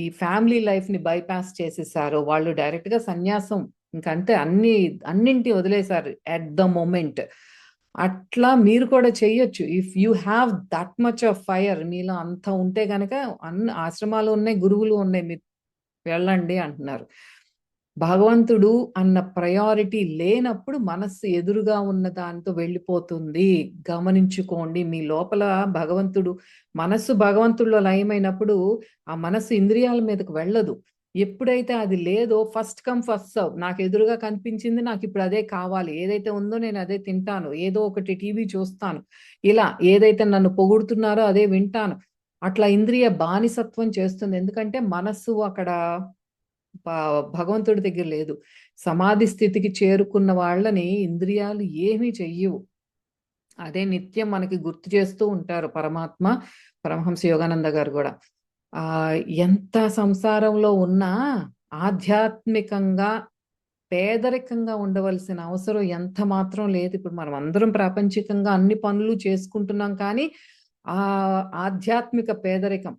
ఈ ఫ్యామిలీ లైఫ్ ని బైపాస్ చేసేసారో, వాళ్ళు డైరెక్ట్ గా సన్యాసం ఇంకంతే, అన్నింటి వదిలేశారు ఎట్ ద మూమెంట్. అట్లా మీరు కూడా చెయ్యొచ్చు. If you have that much of fire, మీలో అంత ఉంటే గనక అన్ని ఆశ్రమాలు ఉన్నాయి, గురువులు ఉన్నాయి, మీరు వెళ్ళండి అంటున్నారు. భగవంతుడు అన్న ప్రయారిటీ లేనప్పుడు మనస్సు ఎదురుగా ఉన్న దాంతో వెళ్ళిపోతుంది. గమనించుకోండి, మీ లోపల మనస్సు భగవంతుడిలో లయమైనప్పుడు ఆ మనస్సు ఇంద్రియాల మీదకు వెళ్ళదు. ఎప్పుడైతే అది లేదో ఫస్ట్ కమ్ ఫస్ట్ సర్వ్, నాకు ఎదురుగా కనిపించింది, నాకు ఇప్పుడు అదే కావాలి, ఏదైతే ఉందో నేను అదే తింటాను, ఏదో ఒకటి టీవీ చూస్తాను, ఇలా ఏదైతే నన్ను పొగుడుతున్నారో అదే వింటాను. అట్లా ఇంద్రియ బానిసత్వం చేస్తుంది. ఎందుకంటే మనస్సు అక్కడ భగవంతుడి దగ్గర లేదు. సమాధి స్థితికి చేరుకున్న వాళ్ళని ఇంద్రియాలు ఏమీ చెయ్యవు. అదే నిత్యం మనకి గుర్తు చేస్తూ ఉంటారు పరమహంస యోగానంద గారు కూడా. ఎంత సంసారంలో ఉన్నా ఆధ్యాత్మికంగా పేదరికంగా ఉండవలసిన అవసరం ఎంత మాత్రం లేదు. ఇప్పుడు మనం అందరం ప్రాపంచికంగా అన్ని పనులు చేసుకుంటున్నాం, కానీ ఆధ్యాత్మిక పేదరికం,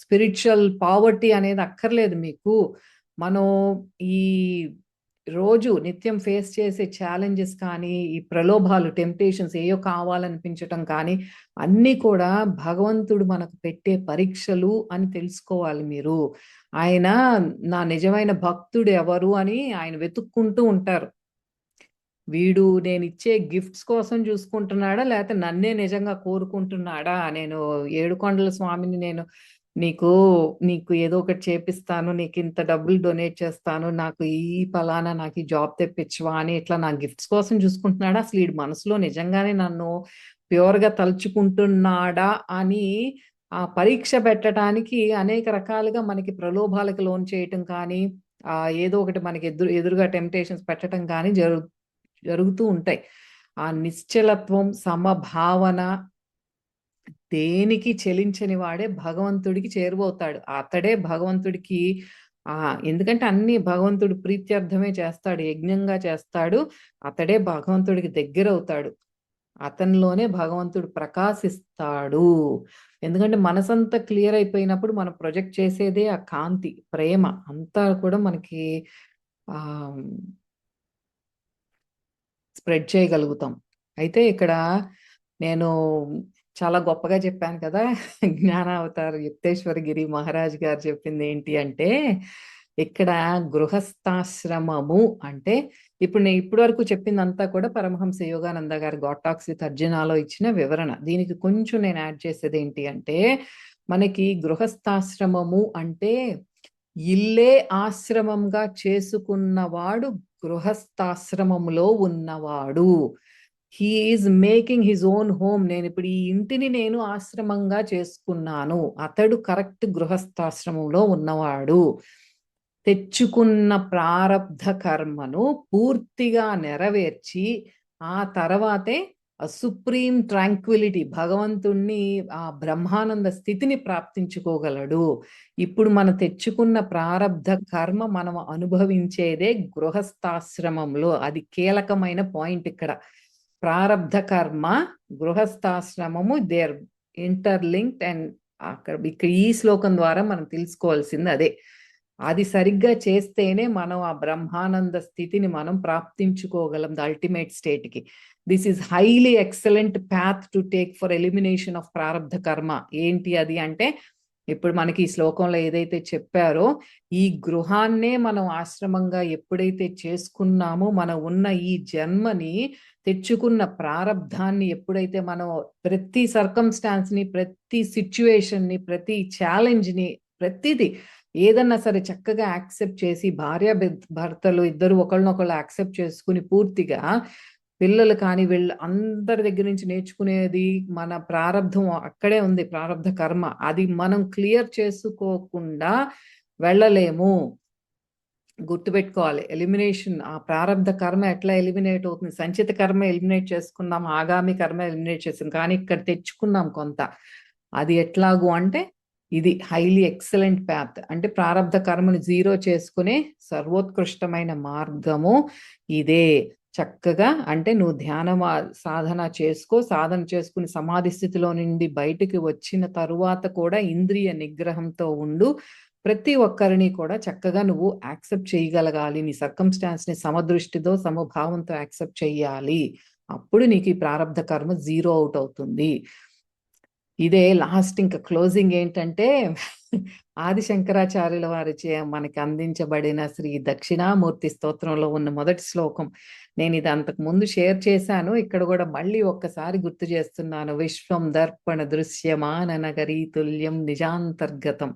స్పిరిచువల్ పావర్టీ అనేది అక్కర్లేదు మీకు. మనం ఈ రోజు నిత్యం ఫేస్ చేసే ఛాలెంజెస్ కానీ, ఈ ప్రలోభాలు, టెంప్టేషన్స్ ఏయో కావాలనిపించటం కానీ, అన్నీ కూడా భగవంతుడు మనకు పెట్టే పరీక్షలు అని తెలుసుకోవాలి మీరు. ఆయన నా నిజమైన భక్తుడు ఎవరు అని ఆయన వెతుక్కుంటూ ఉంటారు. వీడు నేను ఇచ్చే గిఫ్ట్స్ కోసం చూసుకుంటున్నాడా, లేకపోతే నన్నే నిజంగా కోరుకుంటున్నాడా? నేను ఏడుకొండల స్వామిని నేను నీకు ఏదో ఒకటి చేపిస్తాను, నీకు ఇంత డబ్బులు డొనేట్ చేస్తాను, నాకు నాకు ఈ జాబ్ తెప్పించవా అని ఇట్లా నా గిఫ్ట్స్ కోసం చూసుకుంటున్నాడా? అసలు వీడి మనసులో నిజంగానే నన్ను ప్యూర్ గా తలుచుకుంటున్నాడా అని ఆ పరీక్ష పెట్టడానికి అనేక రకాలుగా మనకి ప్రలోభాలకు లోన్ చేయటం కానీ, ఏదో ఒకటి మనకి ఎదురుగా టెంప్టేషన్స్ పెట్టడం కానీ జరుగుతూ ఉంటాయి. ఆ నిశ్చలత్వం, సమభావన, దేనికి చెలించని వాడే భగవంతుడికి చేరువవుతాడు. అతడే భగవంతుడికి ఎందుకంటే అన్ని భగవంతుడు ప్రీత్యర్థమే చేస్తాడు, యజ్ఞంగా చేస్తాడు. అతడే భగవంతుడికి దగ్గర అవుతాడు, అతనిలోనే భగవంతుడు ప్రకాశిస్తాడు. ఎందుకంటే మనసంతా క్లియర్ అయిపోయినప్పుడు మనం ప్రొజెక్ట్ చేసేదే ఆ కాంతి, ప్రేమ అంతా కూడా మనకి స్ప్రెడ్ చేయగలుగుతాం. అయితే ఇక్కడ నేను చాలా గొప్పగా చెప్పాను కదా! జ్ఞానావతార్ యుక్తేశ్వరగిరి మహారాజ్ గారు చెప్పింది ఏంటి అంటే, ఇక్కడ గృహస్థాశ్రమము అంటే ఇప్పుడు నేను ఇప్పటి వరకు చెప్పిందంతా కూడా పరమహంస యోగానంద గారు 'గాడ్ టాక్స్ విత్ అర్జునా'లో ఇచ్చిన వివరణ. దీనికి కొంచెం నేను యాడ్ చేసేది ఏంటి అంటే, మనకి గృహస్థాశ్రమము అంటే ఇల్లే ఆశ్రమంగా చేసుకున్నవాడు గృహస్థాశ్రమములో ఉన్నవాడు. He is making his own home. నేను ఇప్పుడు ఈ ఇంటిని నేను ఆశ్రమంగా చేసుకున్నాను. అతడు కరెక్ట్ గృహస్థాశ్రమంలో ఉన్నవాడు. తెచ్చుకున్న ప్రారబ్ధ కర్మను పూర్తిగా నెరవేర్చి ఆ తర్వాతే సుప్రీం ట్రాంక్విలిటీ భగవంతుణ్ణి ఆ బ్రహ్మానంద స్థితిని ప్రాప్తించుకోగలడు. ఇప్పుడు మనం తెచ్చుకున్న ప్రారబ్ధ కర్మ మనం అనుభవించేదే గృహస్థాశ్రమంలో. అది కీలకమైన పాయింట్ ఇక్కడ. ప్రారబ్ధ కర్మ గృహస్థాశ్రమము దేర్ ఇంటర్లింక్డ్ అండ్ ఇక్కడ ఈ శ్లోకం ద్వారా మనం తెలుసుకోవాల్సింది అదే. అది సరిగ్గా చేస్తేనే మనం ఆ బ్రహ్మానంద స్థితిని మనం ప్రాప్తించుకోగలం ద అల్టిమేట్ స్టేట్ కి. This is highly excellent path to take for elimination of prarabdha karma. ఏంటి అది అంటే, ఇప్పుడు మనకి ఈ శ్లోకంలో ఏదైతే చెప్పారో, ఈ గృహాన్నే మనం ఆశ్రమంగా ఎప్పుడైతే చేసుకున్నామో, మనం ఉన్న ఈ జన్మని తెచ్చుకున్న ప్రారబ్ధాన్ని ఎప్పుడైతే మనం ప్రతి సర్కమ్స్టాన్స్ ని, ప్రతి సిచ్యువేషన్ ని, ప్రతి ఛాలెంజ్ ని, ప్రతిదీ ఏదన్నా సరే చక్కగా యాక్సెప్ట్ చేసి భార్య భర్తలు ఇద్దరు ఒకళ్ళనొకళ్ళు యాక్సెప్ట్ చేసుకుని పూర్తిగా పిల్లలు కానీ వీళ్ళు అందరి దగ్గర నుంచి నేర్చుకునేది మన ప్రారబ్ధం అక్కడే ఉంది. ప్రారబ్ధ కర్మ అది మనం క్లియర్ చేసుకోకుండా వెళ్ళలేము. గుర్తుపెట్టుకోవాలి. ఎలిమినేషన్ ఆ ప్రారబ్ధ కర్మ ఎట్లా ఎలిమినేట్ అవుతుంది? సంచిత కర్మ ఎలిమినేట్ చేసుకున్నాం, ఆగామి కర్మ ఎలిమినేట్ చేసాం, కానీ ఇక్కడ తెచ్చుకున్నాం కొంత. అది ఎట్లాగూ అంటే ఇది హైలీ ఎక్సలెంట్ పాత్. అంటే ప్రారబ్ధ కర్మను జీరో చేసుకునే సర్వోత్కృష్టమైన మార్గము ఇదే. చక్కగా అంటే నువ్వు సాధన చేసుకో. సాధన చేసుకుని సమాధి స్థితిలో నుండి బయటికి వచ్చిన తరువాత కూడా ఇంద్రియ నిగ్రహంతో ఉండు. ప్రతి ఒక్కరిని కూడా చక్కగా నువ్వు యాక్సెప్ట్ చేయగలగాలి. నీ సర్కమ్స్టాన్స్ ని సమదృష్టితో సమభావంతో యాక్సెప్ట్ చేయాలి. అప్పుడు నీకు ఈ ప్రారబ్ధ కర్మ జీరో అవుట్ అవుతుంది. ఇదే లాస్ట్ ఇంకా క్లోజింగ్ ఏంటంటే, ఆది శంకరాచార్యుల వారి మనకి అందించబడిన శ్రీ దక్షిణామూర్తి స్తోత్రంలో ఉన్న మొదటి శ్లోకం. నేను ఇది అంతకు ముందు షేర్ చేశాను, ఇక్కడ కూడా మళ్ళీ ఒక్కసారి గుర్తు చేస్తున్నాను. విశ్వం దర్పణ దృశ్యమాన నగరీ తుల్యం నిజాంతర్గతం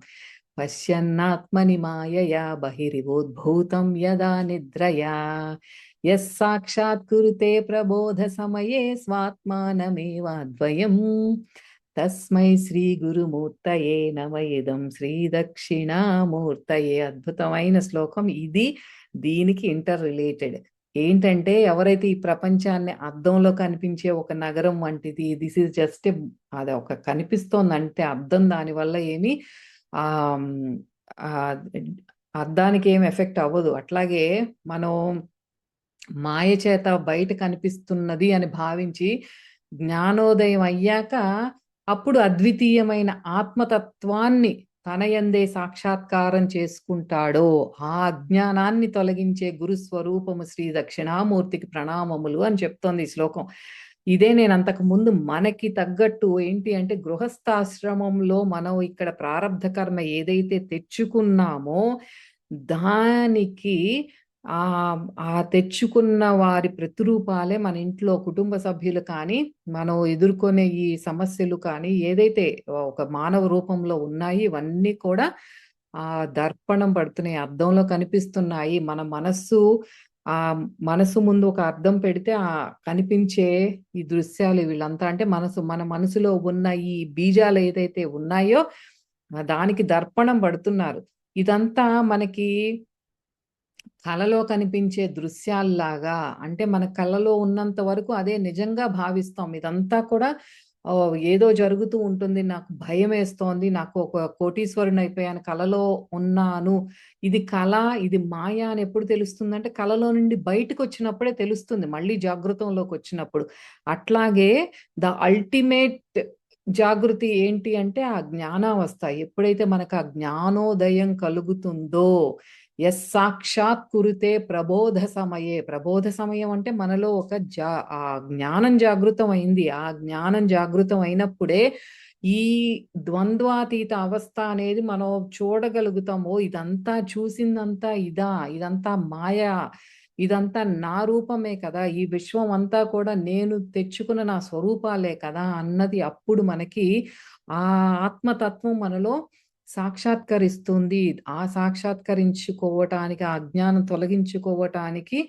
పశ్యన్నాత్మని మాయయా బహిరివోద్భూతం యదా నిద్రయా యస్ సాక్షాత్ కురుతే ప్రబోధ సమయే స్వాత్మానమేవాద్వయం తస్మై శ్రీ గురుమూర్తయే నమః శ్రీ దక్షిణామూర్తయే. అద్భుతమైన శ్లోకం ఇది. దీనికి ఇంటర్ రిలేటెడ్ ఏంటంటే, ఎవరైతే ఈ ప్రపంచాన్ని అద్దంలో కనిపించే ఒక నగరం వంటిది, దిస్ ఈజ్ జస్ట్ అది ఒక కనిపిస్తోంది అంటే అద్దం దానివల్ల ఏమి అద్దానికి ఏం ఎఫెక్ట్ అవ్వదు. అట్లాగే మనం మాయ చేత బయట కనిపిస్తున్నది అని భావించి జ్ఞానోదయం అయ్యాక అప్పుడు అద్వితీయమైన ఆత్మతత్వాన్ని తనయందే సాక్షాత్కారం చేసుకుంటాడో ఆ అజ్ఞానాన్ని తొలగించే గురు స్వరూపము శ్రీ దక్షిణామూర్తికి ప్రణామములు అని చెప్తోంది ఈ శ్లోకం. ఇదే నేను అంతకు ముందు మనకి తగ్గట్టు ఏంటి అంటే, గృహస్థాశ్రమంలో మనం ఇక్కడ ప్రారబ్ధ కర్మ ఏదైతే తెచ్చుకున్నామో దానికి ఆ తెచ్చుకున్న వారి ప్రతిరూపాలే మన ఇంట్లో కుటుంబ సభ్యులు కానీ, మనం ఎదుర్కొనే ఈ సమస్యలు కానీ ఏదైతే ఒక మానవ రూపంలో ఉన్నాయి, ఇవన్నీ కూడా దర్పణం పడుతున్నాయి, అద్దంలో కనిపిస్తున్నాయి. మన మనసు ముందు ఒక అద్దం పెడితే కనిపించే ఈ దృశ్యాలు వీళ్ళంతా అంటే మన మనసులో ఉన్న ఈ బీజాలు ఏదైతే ఉన్నాయో దానికి దర్పణం పడుతున్నారు. ఇదంతా మనకి కలలో కనిపించే దృశ్యాల్లాగా, అంటే మన కలలో ఉన్నంత వరకు అదే నిజంగా భావిస్తాం. ఇదంతా కూడా ఏదో జరుగుతూ ఉంటుంది, నాకు భయం వేస్తోంది, నాకు ఒక కోటీశ్వరుని అయిపోయాను, కలలో ఉన్నాను, ఇది కళ, ఇది మాయ అని ఎప్పుడు తెలుస్తుందంటే కలలో నుండి బయటకు వచ్చినప్పుడే తెలుస్తుంది, మళ్ళీ జాగృతంలోకి వచ్చినప్పుడు. అట్లాగే ద అల్టిమేట్ జాగృతి ఏంటి అంటే ఆ జ్ఞానావస్థ. ఎప్పుడైతే మనకు ఆ జ్ఞానోదయం కలుగుతుందో, సాక్షాత్ కురుతే ప్రబోధ సమయే. ప్రబోధ సమయం అంటే మనలో ఒక ఆ జ్ఞానం జాగృతం అయింది. ఆ జ్ఞానం జాగృతం అయినప్పుడే ఈ ద్వంద్వాతీత అవస్థ అనేది మనం చూడగలుగుతాము. ఇదంతా చూసిందంతా ఇదా? ఇదంతా మాయా. ఇదంతా నా రూపమే కదా! ఈ విశ్వం అంతా కూడా నేను తెచ్చుకున్న నా స్వరూపాలే కదా! అన్నది అప్పుడు మనకి ఆ ఆత్మతత్వం మనలో సాక్షాత్కరిస్తుంది. ఆ సాక్షాత్కరించుకోవటానికి, ఆ అజ్ఞానం తొలగించుకోవటానికి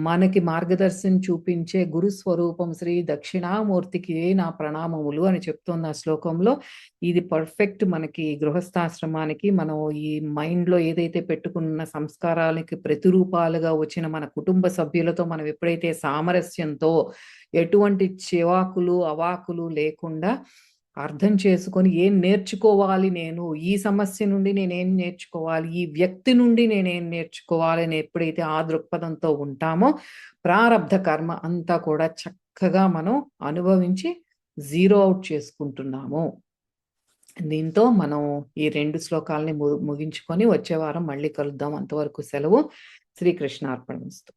మనకి మార్గదర్శనం చూపించే గురు స్వరూపం శ్రీ దక్షిణామూర్తికి నా ప్రణామములు అని చెప్తోంది ఆ శ్లోకంలో. ఇది పర్ఫెక్ట్ మనకి గృహస్థాశ్రమానికి మనం ఈ మైండ్‌లో ఏదైతే పెట్టుకున్న సంస్కారాలకి ప్రతిరూపాలుగా వచ్చిన మన కుటుంబ సభ్యులతో మనం ఎప్పుడైతే సామరస్యంతో ఎటువంటి చివాకులు, అవాకులు లేకుండా అర్థం చేసుకొని ఏం నేర్చుకోవాలి నేను? ఈ సమస్య నుండి నేనేం నేర్చుకోవాలి? ఈ వ్యక్తి నుండి నేనేం నేర్చుకోవాలి అని ఎప్పుడైతే ఆ దృక్పథంతో ఉంటామో, ప్రారబ్ధ కర్మ అంతా కూడా చక్కగా మనం అనుభవించి జీరో ఔట్ చేసుకుంటున్నాము. దీంతో మనం ఈ 2 శ్లోకాలని ముగించుకొని వచ్చే వారం మళ్ళీ కలుద్దాం. అంతవరకు సెలవు. శ్రీకృష్ణార్పణమస్తు.